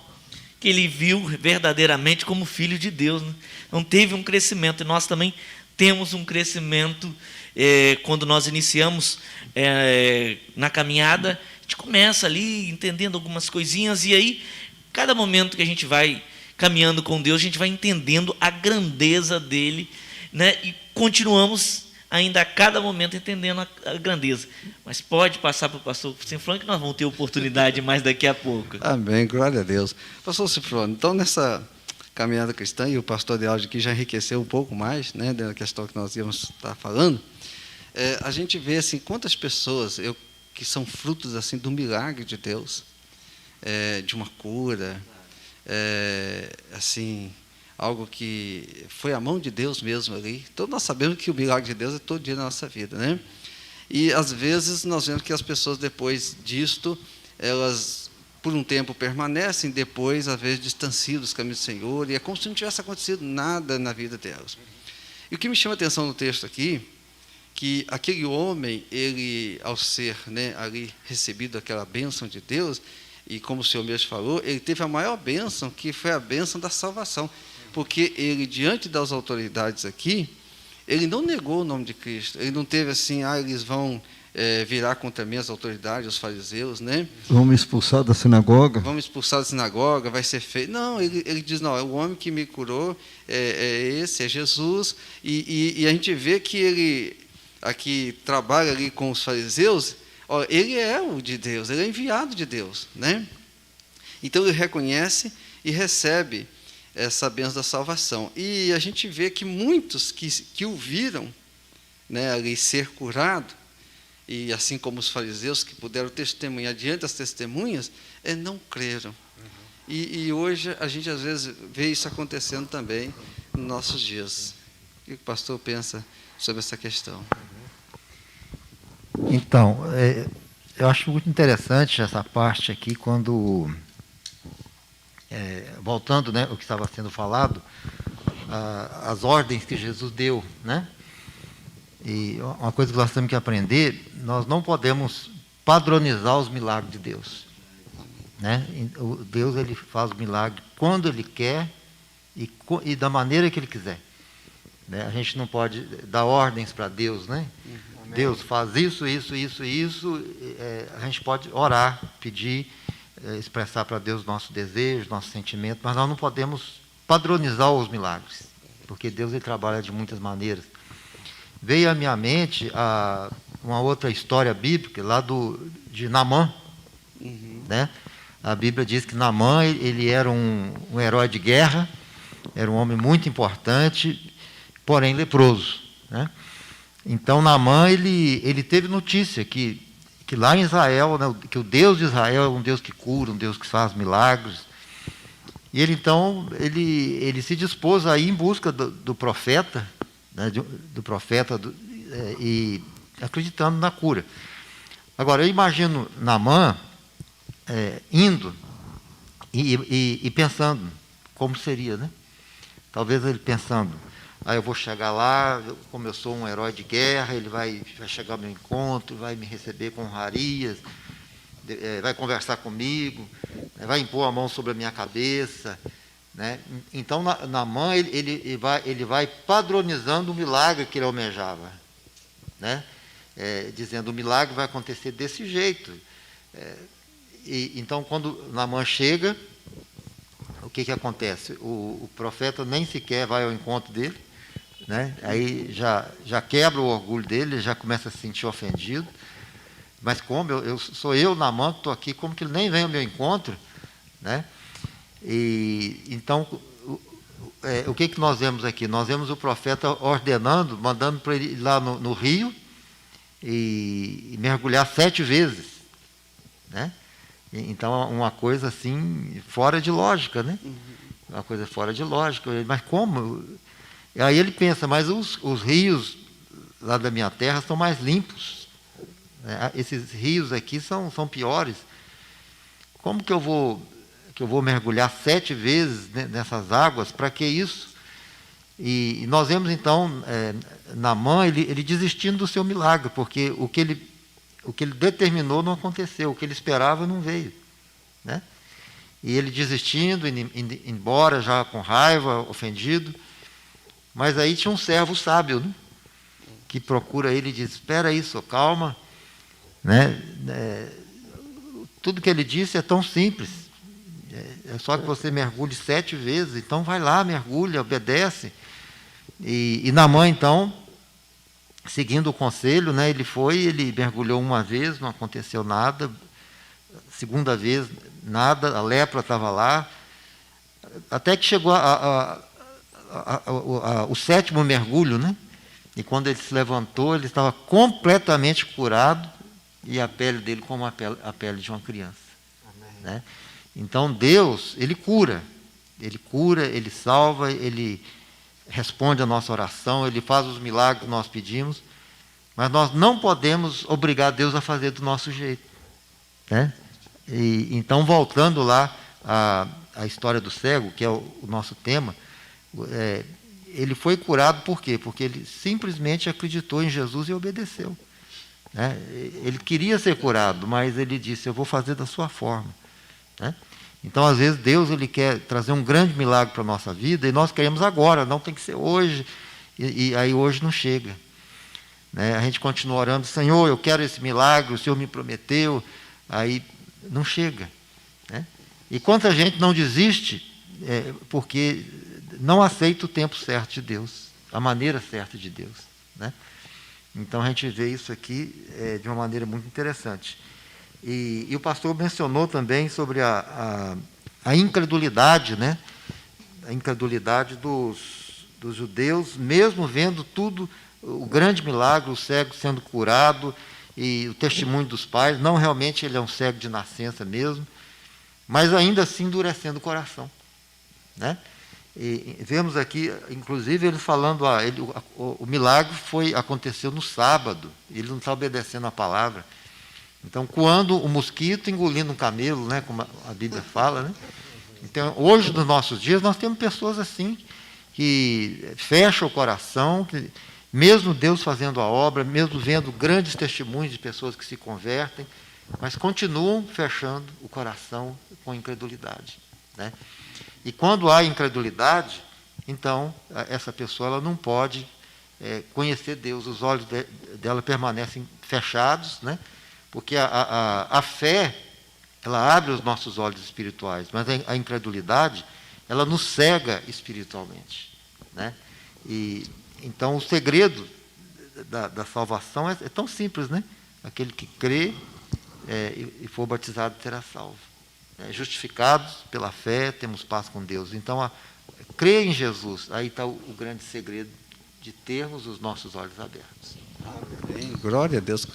que ele viu verdadeiramente como filho de Deus, né? Então teve um crescimento, e nós também temos um crescimento quando nós iniciamos na caminhada. A gente começa ali entendendo algumas coisinhas, e aí cada momento que a gente vai caminhando com Deus, a gente vai entendendo a grandeza dele, né? E continuamos ainda a cada momento entendendo a grandeza. Mas pode passar para o pastor Sinfrônio, que nós vamos ter oportunidade mais daqui a pouco. Amém, glória a Deus. Pastor Sinfrônio, então nessa caminhada cristã, e o pastor Dealdo aqui já enriqueceu um pouco mais, né, da questão que nós íamos estar falando, a gente vê assim, quantas pessoas que são frutos assim, do milagre de Deus, de uma cura, assim, algo que foi a mão de Deus mesmo ali. Todos nós sabemos que o milagre de Deus é todo dia na nossa vida, né? E às vezes nós vemos que as pessoas depois disto, elas por um tempo permanecem, depois às vezes distanciam dos caminhos do Senhor, e é como se não tivesse acontecido nada na vida delas. E o que me chama a atenção no texto aqui, que aquele homem, ele, ao ser, né, ali recebido aquela bênção de Deus, e como o Senhor mesmo falou, ele teve a maior bênção, que foi a bênção da salvação, porque ele, diante das autoridades aqui, ele não negou o nome de Cristo, ele não teve assim, eles vão virar contra mim as autoridades, os fariseus, né? Vamos expulsar da sinagoga? Vamos expulsar da sinagoga, vai ser feito. Não, ele diz, não, é o homem que me curou, esse, é Jesus, e a gente vê que ele aqui trabalha ali com os fariseus, ele é o de Deus, ele é enviado de Deus, né? Então ele reconhece e recebe essa bênção da salvação. E a gente vê que muitos que o viram, né, ali ser curado, e assim como os fariseus que puderam testemunhar diante das testemunhas, não creram. E hoje a gente às vezes vê isso acontecendo também nos nossos dias. O que o pastor pensa sobre essa questão? Então, eu acho muito interessante essa parte aqui, quando, voltando, né, o que estava sendo falado, as ordens que Jesus deu, né? E uma coisa que nós temos que aprender, nós não podemos padronizar os milagres de Deus, né? Deus, ele faz o milagre quando Ele quer e da maneira que Ele quiser, né? A gente não pode dar ordens para Deus, né? Deus faz isso, isso, isso, isso. A gente pode orar, pedir, expressar para Deus nosso desejo, nosso sentimento, mas nós não podemos padronizar os milagres, porque Deus, ele trabalha de muitas maneiras. Veio à minha mente uma outra história bíblica, lá de Naamã, né? A Bíblia diz que Naamã, ele era um herói de guerra, era um homem muito importante, porém leproso, né? Então Naamã, ele teve notícia que lá em Israel, né, que o Deus de Israel é um Deus que cura, um Deus que faz milagres. E ele então, ele se dispôs a ir em busca do profeta, né, do profeta, e acreditando na cura. Agora, eu imagino Naamã indo e pensando como seria, né? Talvez ele pensando, eu vou chegar lá, como eu sou um herói de guerra, ele vai chegar ao meu encontro, vai me receber com honrarias, vai conversar comigo, vai impor a mão sobre a minha cabeça, né? Então, Naamã, ele vai padronizando o milagre que ele almejava, né? Dizendo, o milagre vai acontecer desse jeito. Então, quando Naamã chega, o que acontece? O profeta nem sequer vai ao encontro dele, né? Aí já quebra o orgulho dele, já começa a se sentir ofendido. Mas como sou eu, Naamã, que estou aqui, como que ele nem vem ao meu encontro, né? E então, o que nós vemos aqui? Nós vemos o profeta ordenando, mandando para ele ir lá no rio e mergulhar 7 vezes, né? Então, uma coisa assim, fora de lógica, né? Uma coisa fora de lógica. Mas como? Aí ele pensa, mas os rios lá da minha terra são mais limpos, né? Esses rios aqui são piores. Como que eu vou mergulhar 7 vezes nessas águas? Para que isso? E nós vemos então Naamã, ele desistindo do seu milagre, porque o que ele determinou não aconteceu, o que ele esperava não veio, né? E ele desistindo, indo embora já com raiva, ofendido. Mas aí tinha um servo sábio, né, que procura ele e diz, espera aí, calma, né? Tudo que ele disse é tão simples, é só que você mergulhe 7 vezes, então vai lá, mergulha, obedece. E Naamã, então, seguindo o conselho, né, ele mergulhou uma vez, não aconteceu nada, segunda vez, nada, a lepra estava lá, até que chegou o 7º mergulho, né? E quando ele se levantou, ele estava completamente curado e a pele dele como a pele de uma criança, né? Então Deus, Ele cura, Ele salva, Ele responde a nossa oração, Ele faz os milagres que nós pedimos, mas nós não podemos obrigar Deus a fazer do nosso jeito, né? E, então, voltando lá à história do cego, que é o nosso tema, ele foi curado por quê? Porque ele simplesmente acreditou em Jesus e obedeceu, né? Ele queria ser curado, mas ele disse, eu vou fazer da sua forma, né? Então, às vezes, Deus ele quer trazer um grande milagre para a nossa vida e nós queremos agora, não tem que ser hoje, e aí hoje não chega, né? A gente continua orando, Senhor, eu quero esse milagre, o Senhor me prometeu, aí não chega, né? E quanta gente não desiste porque não aceita o tempo certo de Deus, a maneira certa de Deus, né? Então a gente vê isso aqui de uma maneira muito interessante. E o pastor mencionou também sobre a incredulidade, né? A incredulidade dos judeus, mesmo vendo tudo, o grande milagre, o cego sendo curado, e o testemunho dos pais, não realmente ele é um cego de nascença mesmo, mas ainda assim endurecendo o coração, né? E vemos aqui, inclusive, ele falando, o milagre aconteceu no sábado, ele não está obedecendo a palavra. Então, coando o mosquito, engolindo um camelo, né, como a Bíblia fala, né? Então, hoje, nos nossos dias, nós temos pessoas assim, que fecham o coração, que, mesmo Deus fazendo a obra, mesmo vendo grandes testemunhos de pessoas que se convertem, mas continuam fechando o coração com incredulidade, né? E quando há incredulidade, então, essa pessoa ela não pode conhecer Deus, os olhos dela permanecem fechados, né? Porque a fé, ela abre os nossos olhos espirituais, mas a incredulidade, ela nos cega espiritualmente, né? E então, o segredo da salvação é tão simples, né? Aquele que crê e for batizado será salvo. Justificados pela fé, temos paz com Deus. Então, crer em Jesus, aí está o grande segredo de termos os nossos olhos abertos. Amém. Glória a Deus.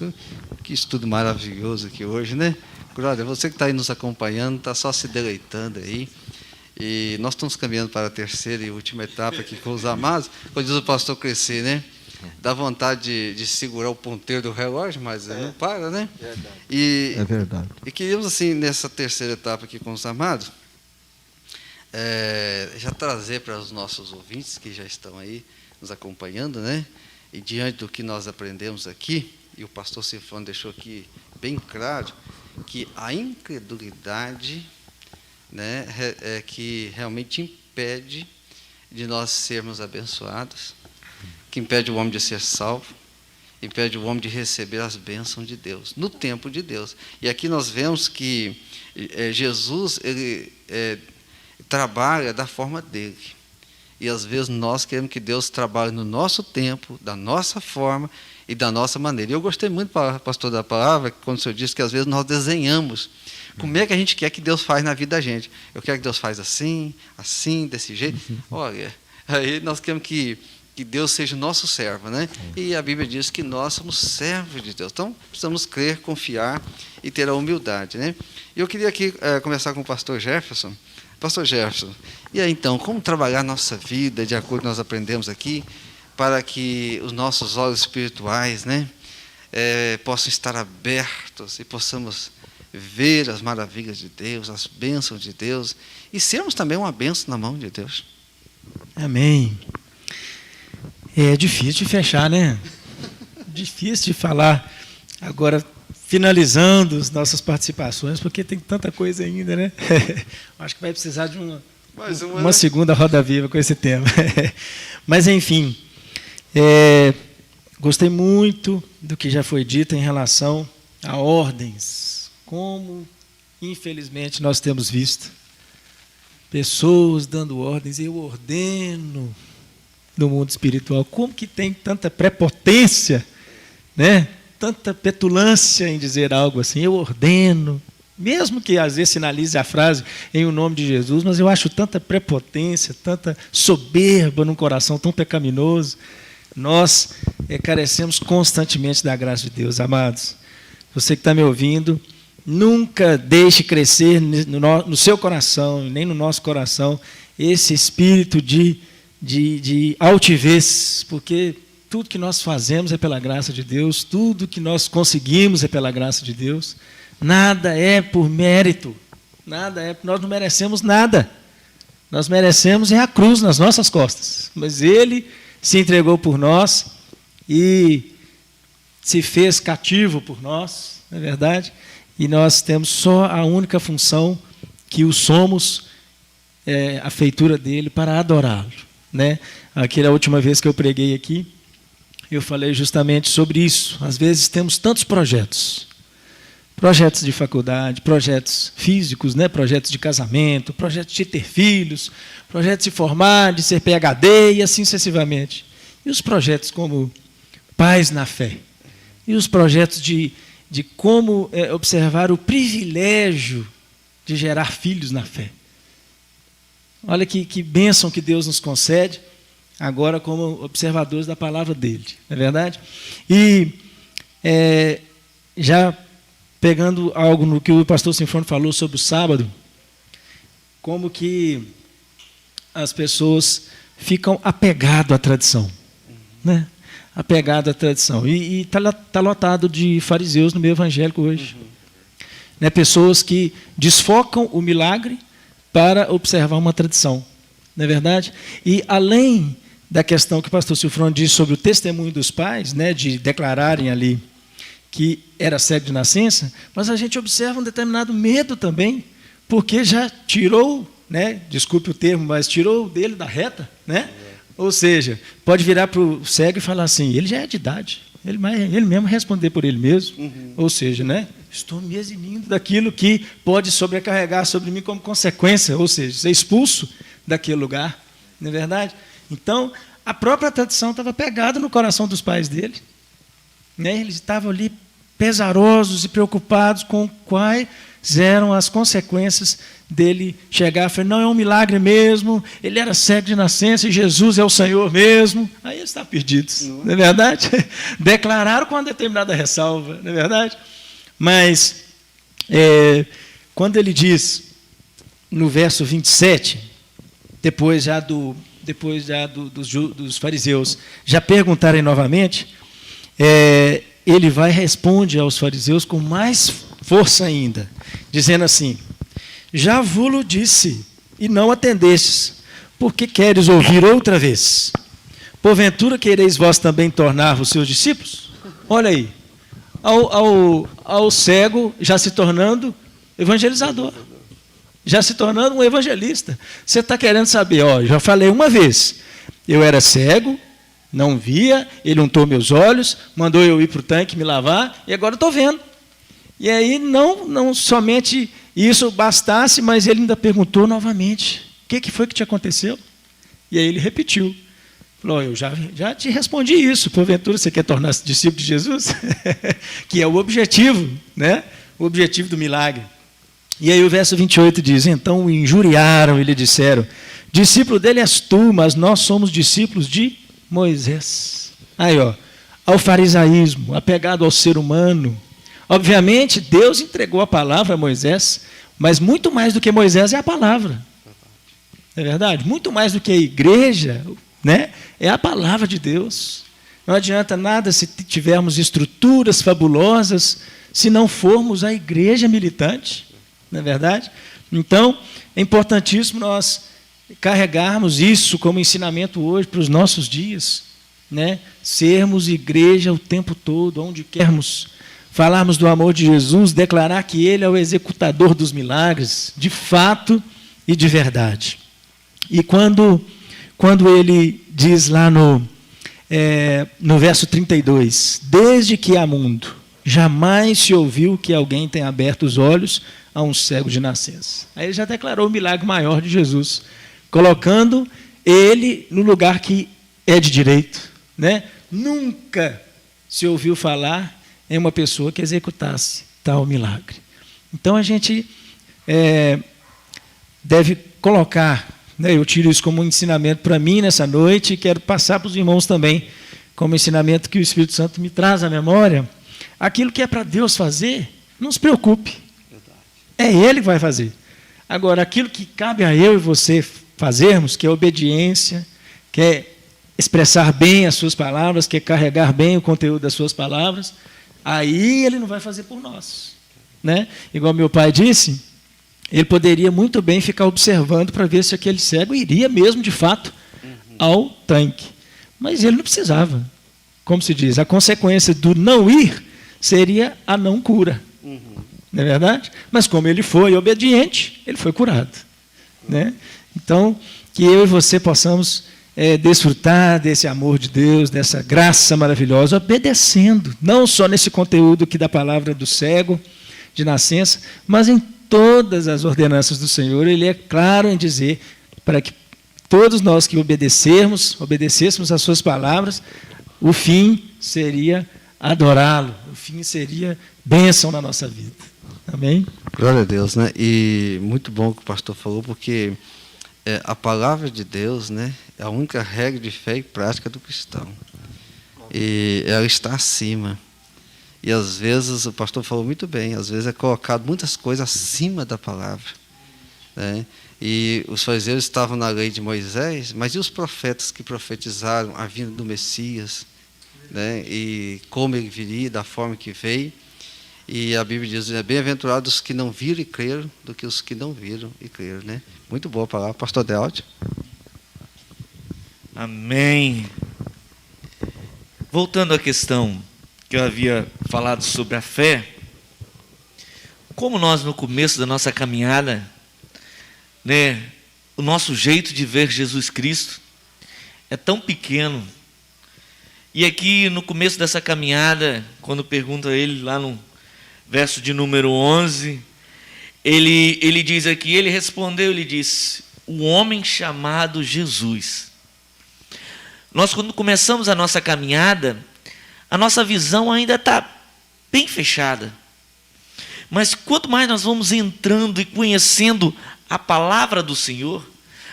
Que estudo maravilhoso aqui hoje, né? Glória, você que está aí nos acompanhando, está só se deleitando aí. E nós estamos caminhando para a terceira e última etapa aqui com os amados. Quando diz o pastor crescer, né? Dá vontade de segurar o ponteiro do relógio, mas não para, né? É verdade. E queríamos, assim, nessa terceira etapa aqui com os amados, já trazer para os nossos ouvintes que já estão aí nos acompanhando, né? E diante do que nós aprendemos aqui, e o pastor Silvano deixou aqui bem claro, que a incredulidade, né, é que realmente impede de nós sermos abençoados, que impede o homem de ser salvo, impede o homem de receber as bênçãos de Deus, no tempo de Deus. E aqui nós vemos que Jesus ele trabalha da forma dele. E às vezes nós queremos que Deus trabalhe no nosso tempo, da nossa forma e da nossa maneira. E eu gostei muito, pastor, da palavra, quando o senhor disse que às vezes nós desenhamos. Como é que a gente quer que Deus faz na vida da gente? Eu quero que Deus faz assim, assim, desse jeito. Olha, aí nós queremos que Deus seja o nosso servo, né? E a Bíblia diz que nós somos servos de Deus. Então, precisamos crer, confiar e ter a humildade, né? E eu queria aqui conversar com o pastor Jefferson. Pastor Jefferson, e aí então, como trabalhar a nossa vida de acordo com o que nós aprendemos aqui, para que os nossos olhos espirituais, né, possam estar abertos e possamos ver as maravilhas de Deus, as bênçãos de Deus, e sermos também uma bênção na mão de Deus. Amém. É difícil de fechar, né? Difícil de falar. Agora, finalizando as nossas participações, porque tem tanta coisa ainda, né? Acho que vai precisar de uma segunda roda viva com esse tema. Mas, enfim, gostei muito do que já foi dito em relação a ordens. Como, infelizmente, nós temos visto pessoas dando ordens, eu ordeno no mundo espiritual. Como que tem tanta prepotência, né? Tanta petulância em dizer algo assim, eu ordeno, mesmo que às vezes sinalize a frase em o nome de Jesus, mas eu acho tanta prepotência, tanta soberba num coração tão pecaminoso. Nós carecemos constantemente da graça de Deus, amados. Você que está me ouvindo, nunca deixe crescer no seu coração, nem no nosso coração, esse espírito de altivez, porque tudo que nós fazemos é pela graça de Deus, tudo que nós conseguimos é pela graça de Deus, nada é por mérito, nós não merecemos nada, nós merecemos a cruz nas nossas costas, mas Ele se entregou por nós e se fez cativo por nós, não é verdade? E nós temos só a única função que o somos, a feitura dele, para adorá-lo, né? Aquela última vez que eu preguei aqui, eu falei justamente sobre isso. Às vezes temos tantos projetos de faculdade, projetos físicos, né? Projetos de casamento, projetos de ter filhos, projetos de formar, de ser PhD e assim sucessivamente. E os projetos como pais na fé? E os projetos de como observar o privilégio de gerar filhos na fé? Olha que bênção que Deus nos concede, agora como observadores da palavra dele, não é verdade? E já pegando algo no que o pastor Sinfônio falou sobre o sábado, como que as pessoas ficam apegadas à tradição, né? Apegado à tradição. E está lotado de fariseus no meio evangélico hoje. Né? Pessoas que desfocam o milagre para observar uma tradição. Não é verdade? E além da questão que o pastor Silfrone disse sobre o testemunho dos pais, né, de declararem ali que era cego de nascença, mas a gente observa um determinado medo também, porque já tirou, né, desculpe o termo, mas tirou dele da reta, né? Ou seja, pode virar para o cego e falar assim, ele já é de idade, ele mesmo responder por ele mesmo. Ou seja, né, estou me eximindo daquilo que pode sobrecarregar sobre mim como consequência, ou seja, ser expulso daquele lugar, não é verdade? Então, a própria tradição estava pegada no coração dos pais dele, né? Eles estavam ali pesarosos e preocupados com quais eram as consequências dele chegar e falar, não, é um milagre mesmo, ele era cego de nascença e Jesus é o Senhor mesmo. Aí eles estão perdidos, não é verdade? Declararam com uma determinada ressalva, não é verdade? Mas, quando ele diz, no verso 27, depois já dos fariseus já perguntarem novamente, ele vai e responde aos fariseus com mais força ainda, dizendo assim, já vos disse, e não atendestes, porque queres ouvir outra vez? Porventura quereis vós também tornar-vos seus discípulos? Olha aí, ao cego já se tornando evangelizador, já se tornando um evangelista. Você está querendo saber, já falei uma vez, eu era cego, não via, ele untou meus olhos, mandou eu ir para o tanque me lavar, e agora estou vendo. E aí não somente isso bastasse, mas ele ainda perguntou novamente, o que foi que te aconteceu? E aí ele repetiu, falou, eu já te respondi isso, porventura você quer tornar-se discípulo de Jesus? Que é o objetivo, né? O objetivo do milagre. E aí o verso 28 diz, então o injuriaram e lhe disseram, discípulo dele és tu, mas nós somos discípulos de Moisés. Aí, ao farisaísmo, apegado ao ser humano. Obviamente, Deus entregou a palavra a Moisés, mas muito mais do que Moisés é a palavra. É verdade? Muito mais do que a igreja, né? É a palavra de Deus. Não adianta nada se tivermos estruturas fabulosas, se não formos a igreja militante. Não é verdade? Então, é importantíssimo nós carregarmos isso como ensinamento hoje para os nossos dias, né? Sermos igreja o tempo todo, onde quermos, falarmos do amor de Jesus, declarar que Ele é o executador dos milagres, de fato e de verdade. E quando ele diz lá no verso 32, desde que há mundo, jamais se ouviu que alguém tenha aberto os olhos a um cego de nascença. Aí ele já declarou o milagre maior de Jesus, colocando ele no lugar que é de direito, né? Nunca se ouviu falar em uma pessoa que executasse tal milagre. Então a gente deve colocar, né, eu tiro isso como um ensinamento para mim nessa noite e quero passar para os irmãos também, como ensinamento que o Espírito Santo me traz à memória, aquilo que é para Deus fazer, não se preocupe, É Ele que vai fazer. Agora, aquilo que cabe a eu e você fazermos, que é obediência, que é expressar bem as suas palavras, que é carregar bem o conteúdo das suas palavras, aí Ele não vai fazer por nós. Né? Igual meu pai disse, ele poderia muito bem ficar observando para ver se aquele cego iria mesmo, de fato, ao tanque. Mas ele não precisava. Como se diz, a consequência do não ir seria a não cura. Não é verdade? Mas como ele foi obediente, ele foi curado. Né? Então, que eu e você possamos desfrutar desse amor de Deus, dessa graça maravilhosa, obedecendo, não só nesse conteúdo aqui da palavra do cego, de nascença, mas em todas as ordenanças do Senhor. Ele é claro em dizer para que todos nós que obedecêssemos às suas palavras, o fim seria adorá-lo, o fim seria bênção na nossa vida. Amém? Glória a Deus, né? E muito bom o que o pastor falou, porque a palavra de Deus, né, é a única regra de fé e prática do cristão. E ela está acima. E às vezes, o pastor falou muito bem, às vezes é colocado muitas coisas acima da palavra. Né? E os fariseus estavam na lei de Moisés, mas e os profetas que profetizaram a vinda do Messias? Né? E como ele viria, da forma que veio? E a Bíblia diz, bem-aventurados os que não viram e creram, do que os que não viram e creram. Né? Muito boa a palavra. Pastor Dealdi. Amém. Voltando à questão que eu havia falado sobre a fé, como nós no começo da nossa caminhada, né, o nosso jeito de ver Jesus Cristo é tão pequeno. E aqui no começo dessa caminhada, quando pergunta a ele lá no verso de número 11, ele diz aqui, ele respondeu, ele disse, o homem chamado Jesus. Nós quando começamos a nossa caminhada, a nossa visão ainda está bem fechada. Mas quanto mais nós vamos entrando e conhecendo a palavra do Senhor,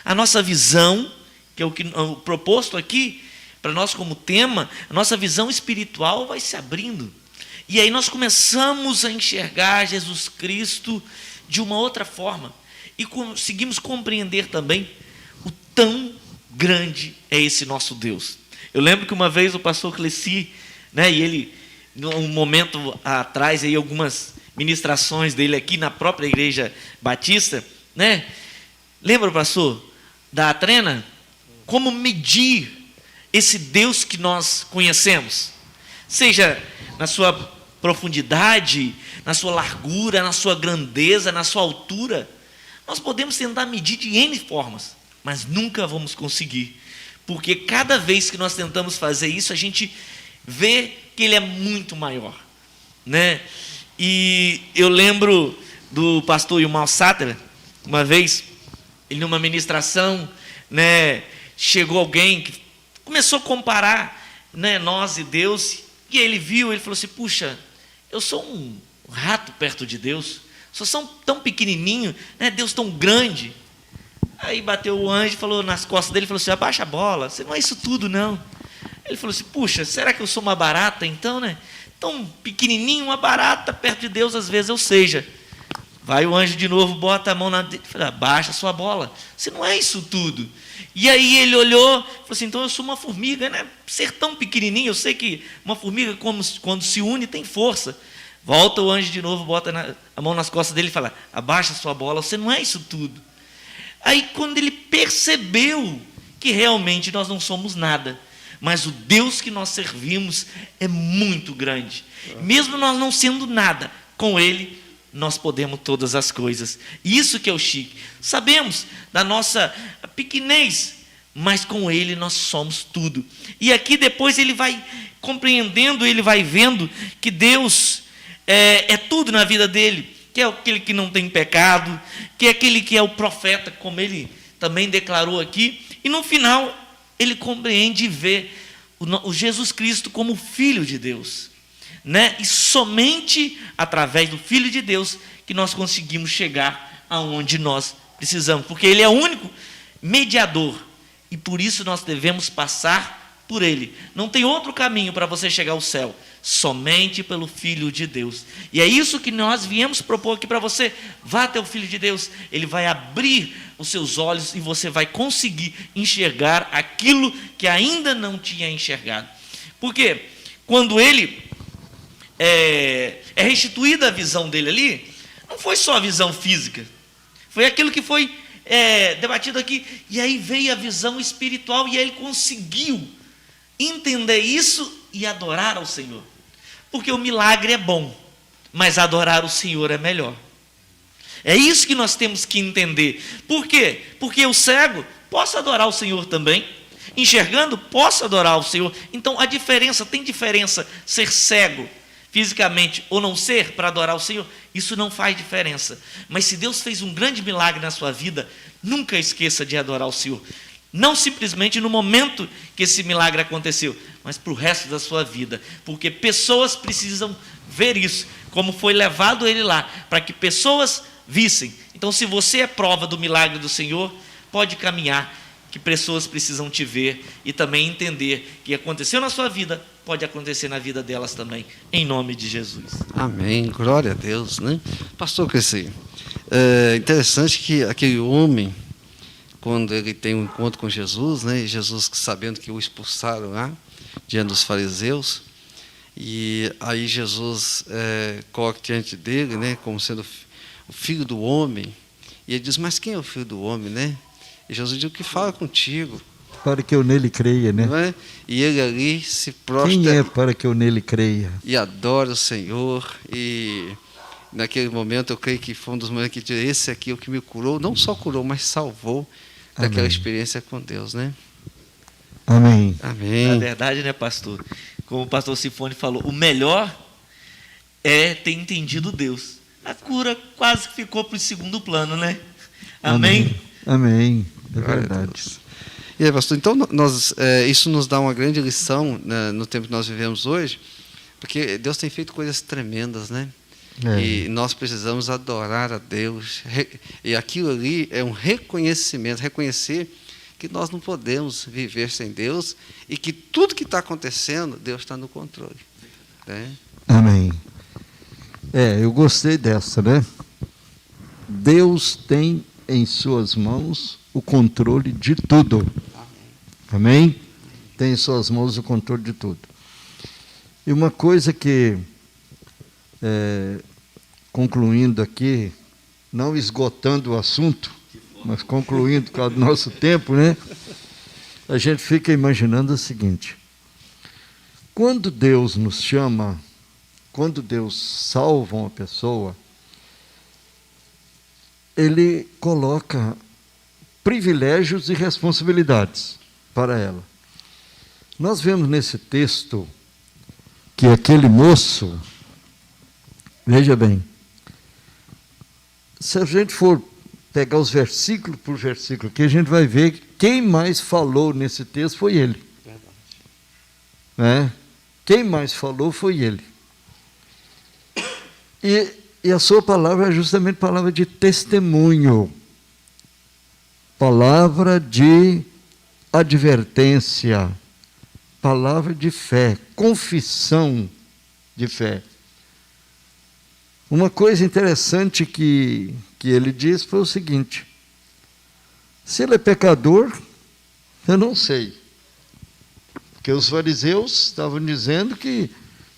a nossa visão, que é o proposto aqui, para nós como tema, a nossa visão espiritual vai se abrindo. E aí nós começamos a enxergar Jesus Cristo de uma outra forma. E conseguimos compreender também o tão grande é esse nosso Deus. Eu lembro que uma vez o pastor Cleci, né, e ele, num momento atrás, aí, algumas ministrações dele aqui na própria igreja batista, né, lembra, pastor, da trena? Como medir esse Deus que nós conhecemos? Seja na sua profundidade, na sua largura, na sua grandeza, na sua altura. Nós podemos tentar medir de N formas, mas nunca vamos conseguir. Porque cada vez que nós tentamos fazer isso, a gente vê que ele é muito maior, né? E eu lembro do pastor Yumal Satra, uma vez, ele numa ministração, né, chegou alguém que começou a comparar, né, nós e Deus, e ele viu, ele falou assim, puxa, eu sou um rato perto de Deus, sou tão pequenininho, né, Deus tão grande. Aí bateu o anjo, falou nas costas dele, falou assim, abaixa a bola, você não é isso tudo não. Ele falou assim, puxa, será que eu sou uma barata então, né? Tão pequenininho, uma barata perto de Deus, às vezes eu seja. Vai o anjo de novo, bota a mão na... Fala, abaixa a sua bola, você não é isso tudo. E aí ele olhou, falou assim, então eu sou uma formiga, né? Ser tão pequenininho, eu sei que uma formiga, quando se une, tem força. Volta o anjo de novo, bota a mão nas costas dele e fala, abaixa a sua bola, você não é isso tudo. Aí quando ele percebeu que realmente nós não somos nada, mas o Deus que nós servimos é muito grande. Mesmo nós não sendo nada, com Ele nós podemos todas as coisas. Isso que é o chique. Sabemos da nossa pequenez, mas com Ele nós somos tudo. E aqui depois ele vai compreendendo, ele vai vendo que Deus é tudo na vida dele, que é aquele que não tem pecado, que é aquele que é o profeta, como ele também declarou aqui, e no final ele compreende e vê o Jesus Cristo como Filho de Deus, né? E somente através do Filho de Deus que nós conseguimos chegar aonde nós precisamos, porque Ele é o único mediador, e por isso nós devemos passar por Ele. Não tem outro caminho para você chegar ao céu, somente pelo Filho de Deus. E é isso que nós viemos propor aqui para você. Vá até o Filho de Deus, ele vai abrir os seus olhos e você vai conseguir enxergar aquilo que ainda não tinha enxergado. Porque quando ele é restituída a visão dele ali, não foi só a visão física, foi aquilo que foi debatido aqui, e aí veio a visão espiritual, e aí ele conseguiu entender isso e adorar ao Senhor. Porque o milagre é bom, mas adorar o Senhor é melhor. É isso que nós temos que entender. Por quê? Porque o cego, posso adorar o Senhor também. Enxergando, posso adorar o Senhor. Então tem diferença ser cego fisicamente ou não ser para adorar o Senhor? Isso não faz diferença. Mas se Deus fez um grande milagre na sua vida, nunca esqueça de adorar o Senhor. Não simplesmente no momento que esse milagre aconteceu, mas para o resto da sua vida. Porque pessoas precisam ver isso, como foi levado ele lá, para que pessoas vissem. Então, se você é prova do milagre do Senhor, pode caminhar, que pessoas precisam te ver e também entender que aconteceu na sua vida, pode acontecer na vida delas também, em nome de Jesus. Amém, glória a Deus, né? Pastor Cresci, é interessante que aquele homem, quando ele tem um encontro com Jesus, né, e Jesus sabendo que o expulsaram lá, diante dos fariseus, e aí Jesus coloca diante dele, né, como sendo o filho do homem, e ele diz, mas quem é o filho do homem, né? E Jesus diz, o que fala contigo? Para que eu nele creia, né? Não é? E ele ali se prostra. Quem é para que eu nele creia? E adora o Senhor, e naquele momento eu creio que foi um dos momentos que diz, esse aqui é o que me curou, não só curou, mas salvou daquela Amém. experiência com Deus, né? Amém. Amém. Na verdade, né, pastor? Como o pastor Sifone falou, o melhor é ter entendido Deus. A cura quase que ficou para o segundo plano, né? Amém? Amém. É Glória a verdade. Deus. E aí, pastor, então isso nos dá uma grande lição, né, no tempo que nós vivemos hoje, porque Deus tem feito coisas tremendas, né? E nós precisamos adorar a Deus. E aquilo ali é um reconhecimento, reconhecer que nós não podemos viver sem Deus e que tudo que está acontecendo, Deus está no controle. Né? Amém. Eu gostei dessa, né? Deus tem em suas mãos o controle de tudo. Amém? Tem em suas mãos o controle de tudo. E uma coisa que, concluindo aqui, não esgotando o assunto, mas concluindo por causa do nosso tempo, né? A gente fica imaginando o seguinte: quando Deus nos chama, quando Deus salva uma pessoa, Ele coloca privilégios e responsabilidades para ela. Nós vemos nesse texto que aquele moço, veja bem, se a gente for pegar os versículo por versículo, que a gente vai ver que quem mais falou nesse texto foi ele. Né? Quem mais falou foi ele. E a sua palavra é justamente palavra de testemunho, palavra de advertência, palavra de fé, confissão de fé. Uma coisa interessante que ele disse foi o seguinte: se ele é pecador, eu não sei. Porque os fariseus estavam dizendo que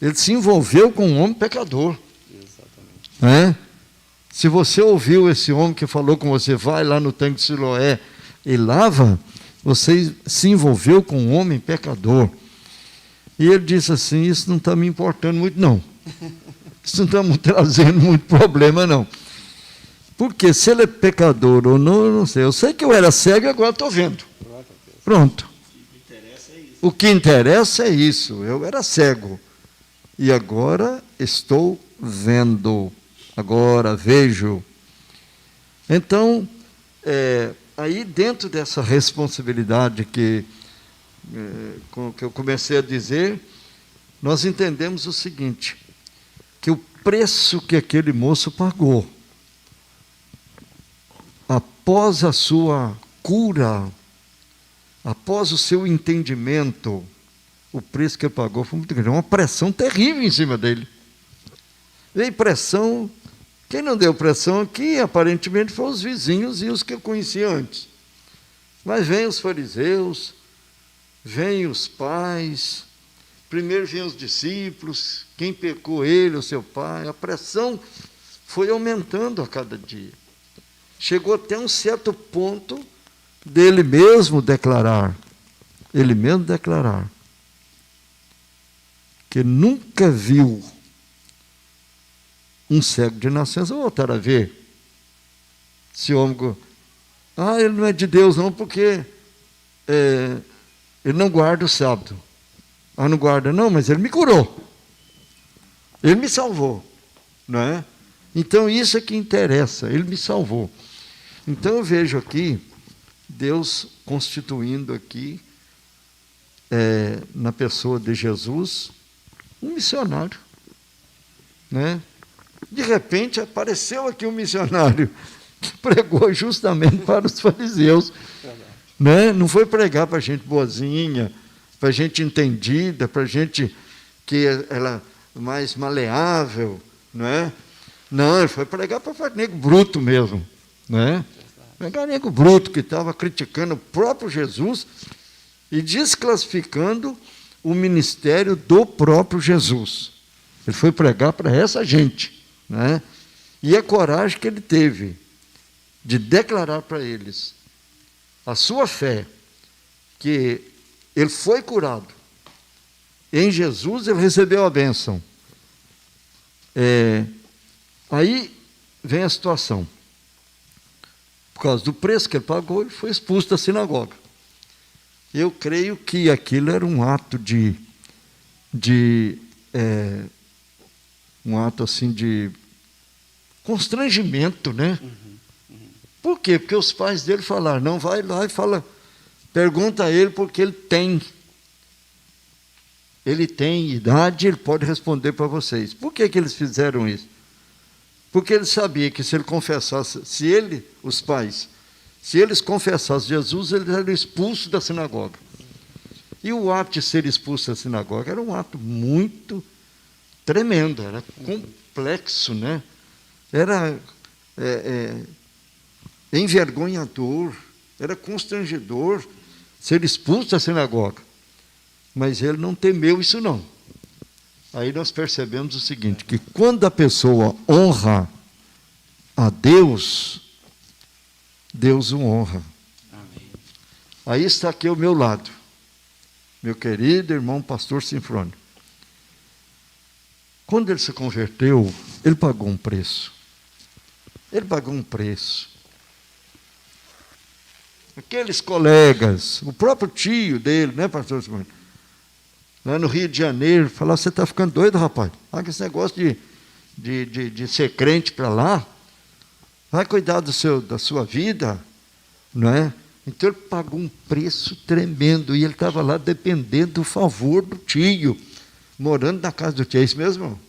ele se envolveu com um homem pecador. Exatamente. Se você ouviu esse homem que falou com você, vai lá no tanque de Siloé e lava, você se envolveu com um homem pecador. E ele disse assim, isso não está me importando muito não. Isso não está me trazendo muito problema não. Porque se ele é pecador ou não, eu não sei. Eu sei que eu era cego e agora estou vendo. Pronto. O que interessa é isso. Eu era cego e agora estou vendo. Agora vejo. Então, aí dentro dessa responsabilidade que eu comecei a dizer, nós entendemos o seguinte, que o preço que aquele moço pagou, após a sua cura, após o seu entendimento, o preço que ele pagou foi muito grande. Uma pressão terrível em cima dele. Veio pressão. Quem não deu pressão aqui, aparentemente, foram os vizinhos e os que eu conhecia antes. Mas vêm os fariseus, vêm os pais, primeiro vêm os discípulos, quem pecou ele, o seu pai. A pressão foi aumentando a cada dia. Chegou até um certo ponto dele mesmo declarar, que nunca viu um cego de nascença. Voltar a ver esse homem. Ele não é de Deus não, porque ele não guarda o sábado. Não guarda não, mas ele me curou. Ele me salvou. Não é? Então isso é que interessa, ele me salvou. Então eu vejo aqui Deus constituindo aqui, na pessoa de Jesus, um missionário. Né? De repente apareceu aqui um missionário que pregou justamente para os fariseus. Né? Não foi pregar para gente boazinha, para gente entendida, para gente que ela mais maleável. Não é? Não, ele foi pregar para nego bruto mesmo. Né? Pregar nego bruto que estava criticando o próprio Jesus e desclassificando o ministério do próprio Jesus. Ele foi pregar para essa gente. Né? E a coragem que ele teve de declarar para eles a sua fé, que ele foi curado. Em Jesus ele recebeu a bênção. Aí vem a situação. Por causa do preço que ele pagou, ele foi expulso da sinagoga. Eu creio que aquilo era um ato um ato assim de constrangimento, né? Por quê? Porque os pais dele falaram, não, vai lá e fala, pergunta a ele, porque ele tem idade, ele pode responder para vocês. Por que eles fizeram isso? Porque ele sabia que se ele confessasse, os pais, se eles confessassem Jesus, eles eram expulsos da sinagoga. E o ato de ser expulso da sinagoga era um ato muito tremendo, era complexo, né? Era envergonhador, era constrangedor ser expulso da sinagoga. Mas ele não temeu isso não. Aí nós percebemos o seguinte, que quando a pessoa honra a Deus, Deus o honra. Amém. Aí está aqui ao meu lado, meu querido irmão pastor Sinfrônio. Quando ele se converteu, ele pagou um preço. Ele pagou um preço. Aqueles colegas, o próprio tio dele, né, pastor Sinfrônio? Lá no Rio de Janeiro, falaram, você está ficando doido, rapaz? Com esse negócio de ser crente para lá, vai cuidar da sua vida, não é? Então ele pagou um preço tremendo, e ele estava lá dependendo do favor do tio, morando na casa do tio, é isso mesmo, irmão?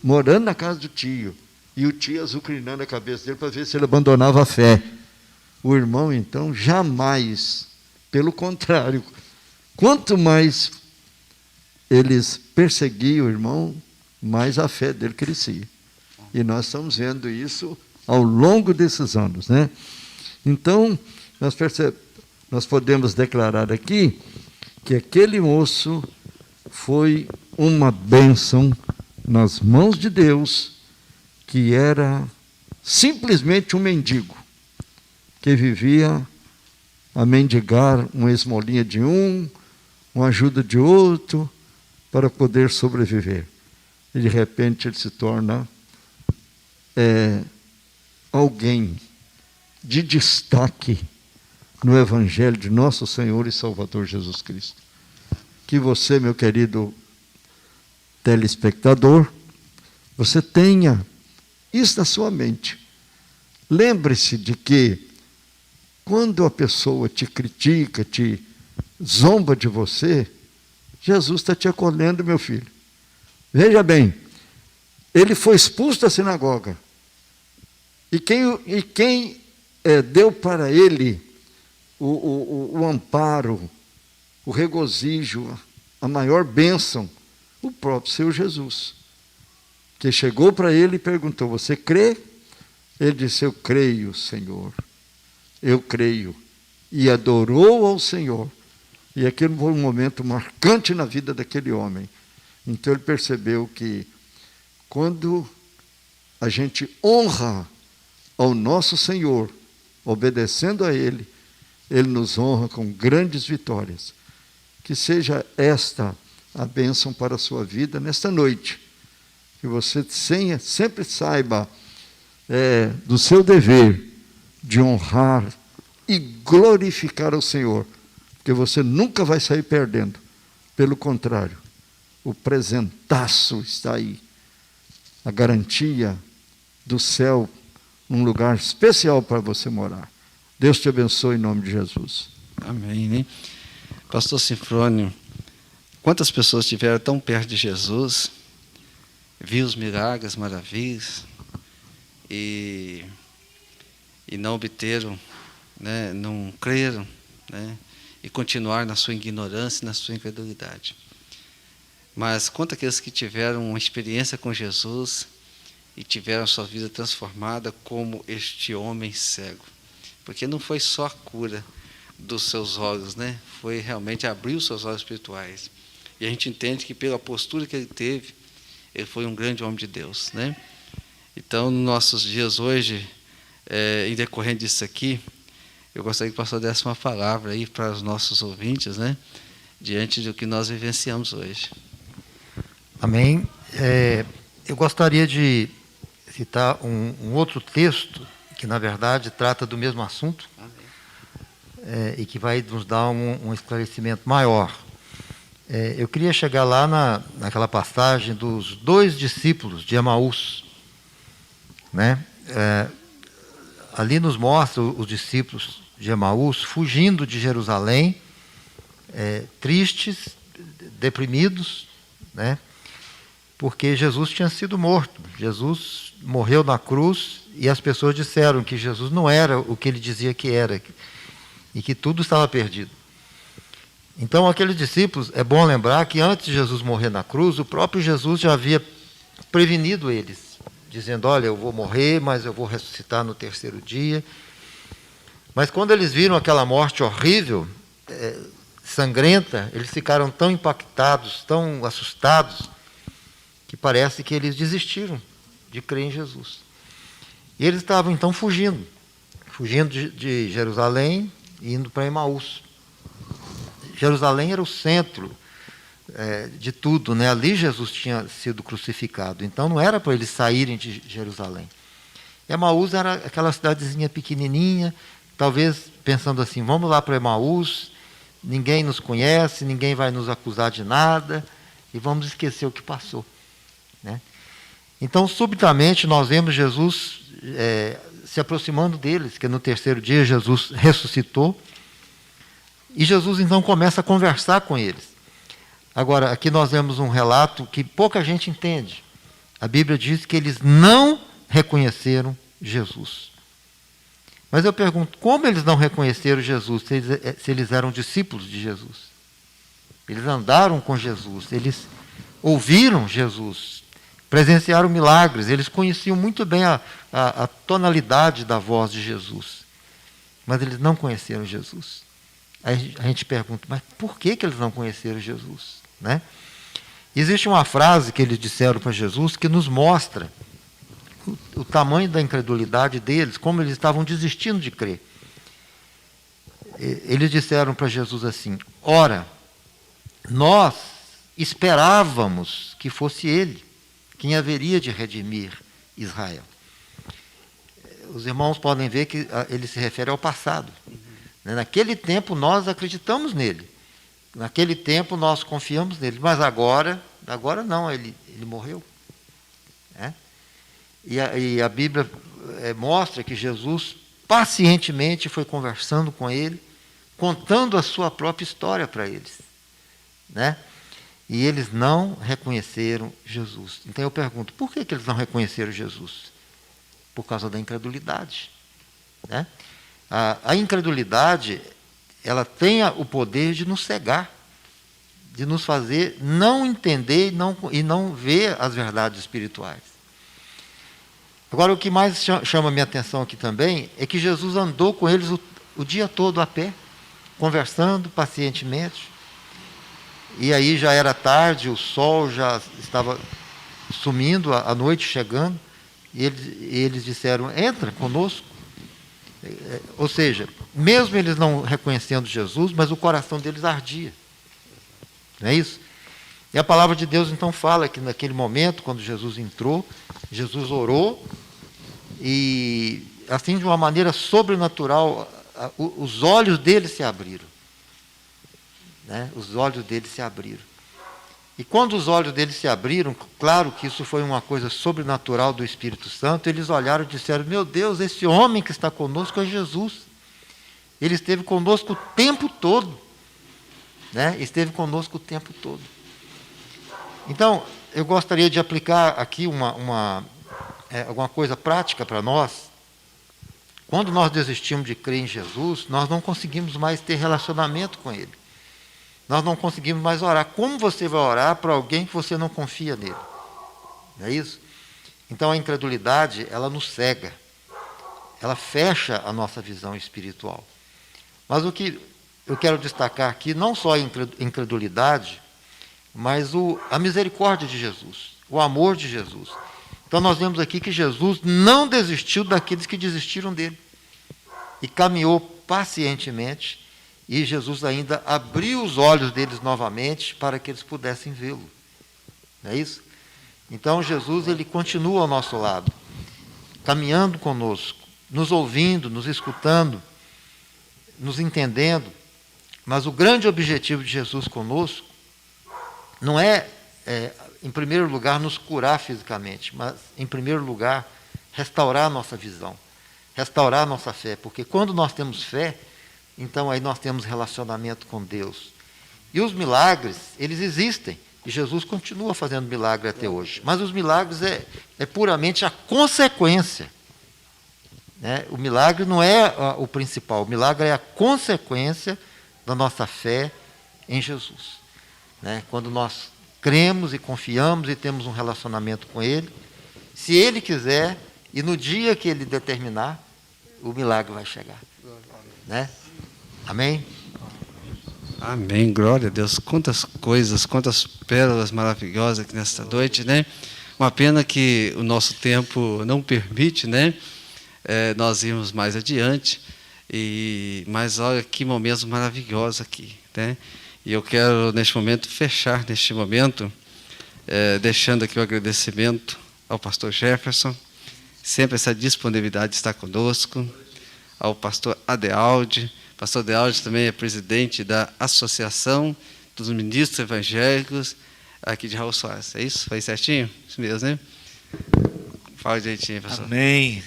Morando na casa do tio, e o tio azucrinando a cabeça dele para ver se ele abandonava a fé. O irmão, então, jamais, pelo contrário, quanto mais eles perseguiam o irmão, mais a fé dele crescia. E nós estamos vendo isso ao longo desses anos, né? Então, nós podemos declarar aqui que aquele moço foi uma bênção nas mãos de Deus, que era simplesmente um mendigo, que vivia a mendigar uma esmolinha de uma ajuda de outro, para poder sobreviver. E de repente ele se torna alguém de destaque no Evangelho de nosso Senhor e Salvador Jesus Cristo. Que você, meu querido telespectador, você tenha isso na sua mente. Lembre-se de que quando a pessoa te critica, te zomba de você, Jesus está te acolhendo, meu filho. Veja bem, ele foi expulso da sinagoga. E quem deu para ele o amparo, o regozijo, a maior bênção, o próprio Senhor Jesus, que chegou para ele e perguntou: você crê? Ele disse: eu creio, Senhor, eu creio. E adorou ao Senhor. E aquilo foi um momento marcante na vida daquele homem. Então ele percebeu que quando a gente honra ao nosso Senhor, obedecendo a Ele, Ele nos honra com grandes vitórias. Que seja esta a bênção para a sua vida nesta noite. Que você sempre saiba do seu dever de honrar e glorificar ao Senhor. Porque você nunca vai sair perdendo. Pelo contrário, o presentaço está aí. A garantia do céu, um lugar especial para você morar. Deus te abençoe em nome de Jesus. Amém, né? Pastor Sinfrônio, quantas pessoas estiveram tão perto de Jesus, viu os milagres, maravilhas, e não obteram, né, não creram, né, e continuaram na sua ignorância e na sua incredulidade. Mas quanto aqueles que tiveram uma experiência com Jesus e tiveram a sua vida transformada como este homem cego. Porque não foi só a cura dos seus olhos, né? Foi realmente abrir os seus olhos espirituais. E a gente entende que pela postura que ele teve, ele foi um grande homem de Deus, né? Então, nos nossos dias hoje, em decorrente disso aqui, eu gostaria que o pastor desse uma palavra aí para os nossos ouvintes, né? Diante do que nós vivenciamos hoje. Amém. Eu gostaria de citar um outro texto que, na verdade, trata do mesmo assunto. E que vai nos dar um esclarecimento maior. Eu queria chegar lá naquela passagem dos 2 discípulos de Emaús, né? Ali nos mostra os discípulos de Emaús fugindo de Jerusalém, tristes, deprimidos, né? Porque Jesus tinha sido morto. Jesus morreu na cruz e as pessoas disseram que Jesus não era o que ele dizia que era e que tudo estava perdido. Então, aqueles discípulos, é bom lembrar que antes de Jesus morrer na cruz, o próprio Jesus já havia prevenido eles, dizendo: olha, eu vou morrer, mas eu vou ressuscitar no 3º dia. Mas quando eles viram aquela morte horrível, sangrenta, eles ficaram tão impactados, tão assustados, que parece que eles desistiram de crer em Jesus. E eles estavam então fugindo de Jerusalém e indo para Emaús. Jerusalém era o centro de tudo, né? Ali Jesus tinha sido crucificado, então não era para eles saírem de Jerusalém. Emaús era aquela cidadezinha pequenininha, talvez pensando assim: vamos lá para Emaús, ninguém nos conhece, ninguém vai nos acusar de nada, e vamos esquecer o que passou, né? Então, subitamente, nós vemos Jesus se aproximando deles, que no 3º dia Jesus ressuscitou, e Jesus então começa a conversar com eles. Agora, aqui nós vemos um relato que pouca gente entende. A Bíblia diz que eles não reconheceram Jesus. Mas eu pergunto, como eles não reconheceram Jesus se eles eram discípulos de Jesus? Eles andaram com Jesus, eles ouviram Jesus, presenciaram milagres, eles conheciam muito bem a tonalidade da voz de Jesus. Mas eles não conheceram Jesus. Aí a gente pergunta, mas por que eles não conheceram Jesus, né? Existe uma frase que eles disseram para Jesus que nos mostra o tamanho da incredulidade deles, como eles estavam desistindo de crer. Eles disseram para Jesus assim: ora, nós esperávamos que fosse Ele quem haveria de redimir Israel. Os irmãos podem ver que ele se refere ao passado. Naquele tempo nós acreditamos nele. Naquele tempo nós confiamos nele. Mas agora não, ele morreu. E a Bíblia mostra que Jesus pacientemente foi conversando com ele, contando a sua própria história para eles, né? E eles não reconheceram Jesus. Então eu pergunto, por que eles não reconheceram Jesus? Por causa da incredulidade, né? A incredulidade, ela tem o poder de nos cegar, de nos fazer não entender e não ver as verdades espirituais. Agora, o que mais chama a minha atenção aqui também é que Jesus andou com eles o dia todo a pé, conversando pacientemente. E aí já era tarde, o sol já estava sumindo, a noite chegando, e eles disseram: entra conosco. Ou seja, mesmo eles não reconhecendo Jesus, mas o coração deles ardia. Não é isso? E a palavra de Deus então fala que naquele momento, quando Jesus entrou, Jesus orou, e assim de uma maneira sobrenatural, os olhos deles se abriram. Né? Os olhos deles se abriram. E quando os olhos deles se abriram, claro que isso foi uma coisa sobrenatural do Espírito Santo, eles olharam e disseram: meu Deus, esse homem que está conosco é Jesus. Ele esteve conosco o tempo todo. Né? Esteve conosco o tempo todo. Então, eu gostaria de aplicar aqui alguma coisa prática para nós. Quando nós desistimos de crer em Jesus, nós não conseguimos mais ter relacionamento com Ele. Nós não conseguimos mais orar. Como você vai orar para alguém que você não confia nele? Não é isso? Então a incredulidade, ela nos cega. Ela fecha a nossa visão espiritual. Mas o que eu quero destacar aqui, não só a incredulidade, mas a misericórdia de Jesus, o amor de Jesus. Então nós vemos aqui que Jesus não desistiu daqueles que desistiram dele. E caminhou pacientemente, e Jesus ainda abriu os olhos deles novamente para que eles pudessem vê-lo. Não é isso? Então Jesus, ele continua ao nosso lado, caminhando conosco, nos ouvindo, nos escutando, nos entendendo. Mas o grande objetivo de Jesus conosco não é, em primeiro lugar, nos curar fisicamente, mas, em primeiro lugar, restaurar a nossa visão, restaurar a nossa fé. Porque quando nós temos fé, então aí nós temos relacionamento com Deus. E os milagres, eles existem. E Jesus continua fazendo milagre até hoje. Mas os milagres é puramente a consequência. Né? O milagre não é o principal. O milagre é a consequência da nossa fé em Jesus. Né? Quando nós cremos e confiamos e temos um relacionamento com Ele, se Ele quiser, e no dia que Ele determinar, o milagre vai chegar. Né? Amém? Amém, glória a Deus. Quantas coisas, quantas pérolas maravilhosas aqui nesta noite, né? Uma pena que o nosso tempo não permite, né? Nós irmos mais adiante, mas olha que momentos maravilhosos aqui, né? E eu quero, neste momento, fechar neste momento, deixando aqui o agradecimento ao pastor Jefferson, sempre essa disponibilidade de estar conosco, ao pastor Adealdi. O pastor Adealdi também é presidente da Associação dos Ministros Evangélicos aqui de Raul Soares. É isso? Foi certinho? Isso mesmo, né? Fala direitinho, pastor. Amém.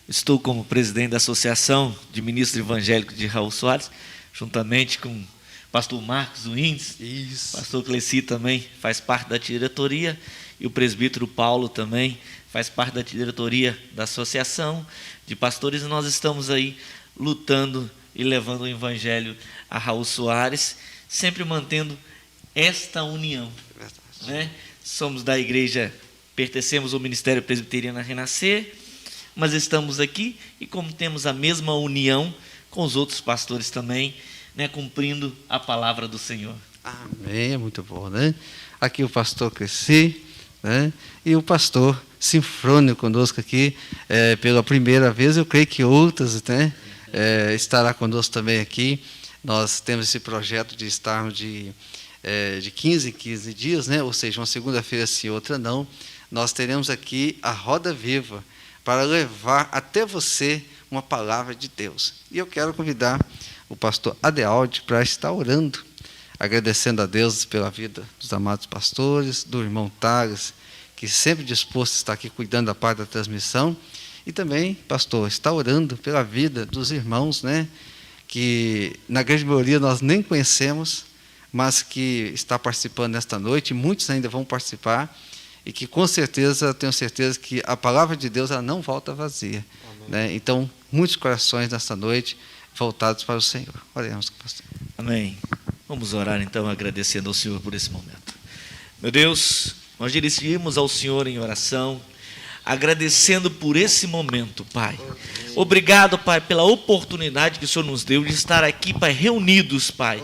Estou como presidente da Associação de Ministros Evangélicos de Raul Soares, juntamente com o pastor Marcos Wins. Isso. O pastor Cleci também faz parte da diretoria, e o presbítero Paulo também faz parte da diretoria da Associação de Pastores, e nós estamos aí lutando e levando o Evangelho a Raul Soares, sempre mantendo esta união. Né? Somos da igreja, pertencemos ao Ministério Presbiteriano Renascer, mas estamos aqui e como temos a mesma união com os outros pastores também, né, cumprindo a palavra do Senhor. Amém, é muito bom, né? Aqui o pastor Cresci, né? E o pastor Sinfrônio conosco aqui pela primeira vez, eu creio que outras, né? Estará conosco também aqui. Nós temos esse projeto de estarmos de 15 em 15 dias, né? Ou seja, uma segunda-feira sim, outra não. Nós teremos aqui a Roda Viva para levar até você uma palavra de Deus. E eu quero convidar o pastor Adealdi para estar orando, agradecendo a Deus pela vida dos amados pastores, do irmão Tales, que sempre disposto a estar aqui cuidando da parte da transmissão. E também, pastor, está orando pela vida dos irmãos, né, que na grande maioria nós nem conhecemos, mas que está participando nesta noite, e muitos ainda vão participar, e que com certeza, tenho certeza que a palavra de Deus ela não volta vazia. Né? Então, muitos corações nesta noite voltados para o Senhor. Oremos, pastor. Amém. Vamos orar então, agradecendo ao Senhor por esse momento. Meu Deus, nós dirigimos ao Senhor em oração, agradecendo por esse momento, Pai. Obrigado, Pai, pela oportunidade que o Senhor nos deu de estar aqui, Pai, reunidos, Pai,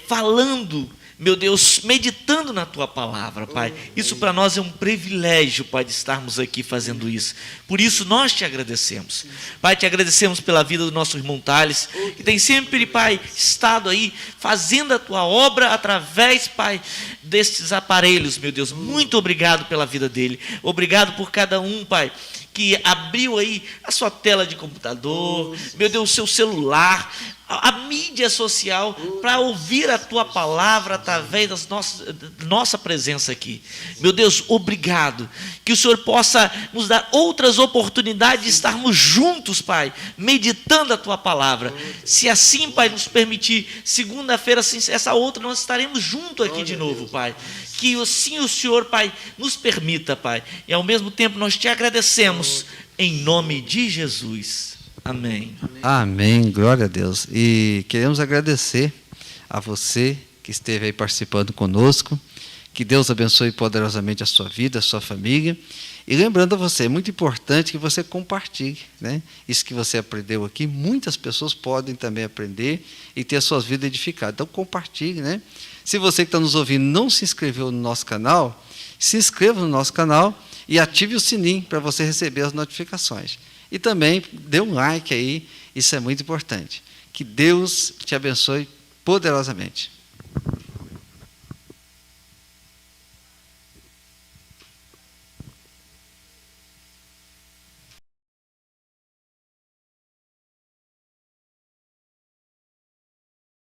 falando, meu Deus, meditando na Tua palavra, Pai. Isso para nós é um privilégio, Pai, de estarmos aqui fazendo isso. Por isso nós te agradecemos. Pai, te agradecemos pela vida do nosso irmão Thales, que tem sempre, Pai, estado aí fazendo a Tua obra através, Pai, destes aparelhos, meu Deus. Muito obrigado pela vida dele. Obrigado por cada um, Pai, que abriu aí a sua tela de computador, meu Deus, o seu celular, a mídia social, para ouvir a Tua palavra através da nossa presença aqui. Meu Deus, obrigado. Que o Senhor possa nos dar outras oportunidades de estarmos juntos, Pai, meditando a Tua palavra. Se assim, Pai, nos permitir, segunda-feira, assim, essa outra, nós estaremos juntos aqui de novo, Pai. Que assim o Senhor, Pai, nos permita, Pai. E ao mesmo tempo nós te agradecemos em nome de Jesus. Amém. Amém, glória a Deus. E queremos agradecer a você que esteve aí participando conosco. Que Deus abençoe poderosamente a sua vida, a sua família. E lembrando a você, é muito importante que você compartilhe, né? Isso que você aprendeu aqui, muitas pessoas podem também aprender e ter as suas vidas edificadas. Então compartilhe, né? Se você que está nos ouvindo não se inscreveu no nosso canal, se inscreva no nosso canal e ative o sininho para você receber as notificações. E também dê um like aí, isso é muito importante. Que Deus te abençoe poderosamente.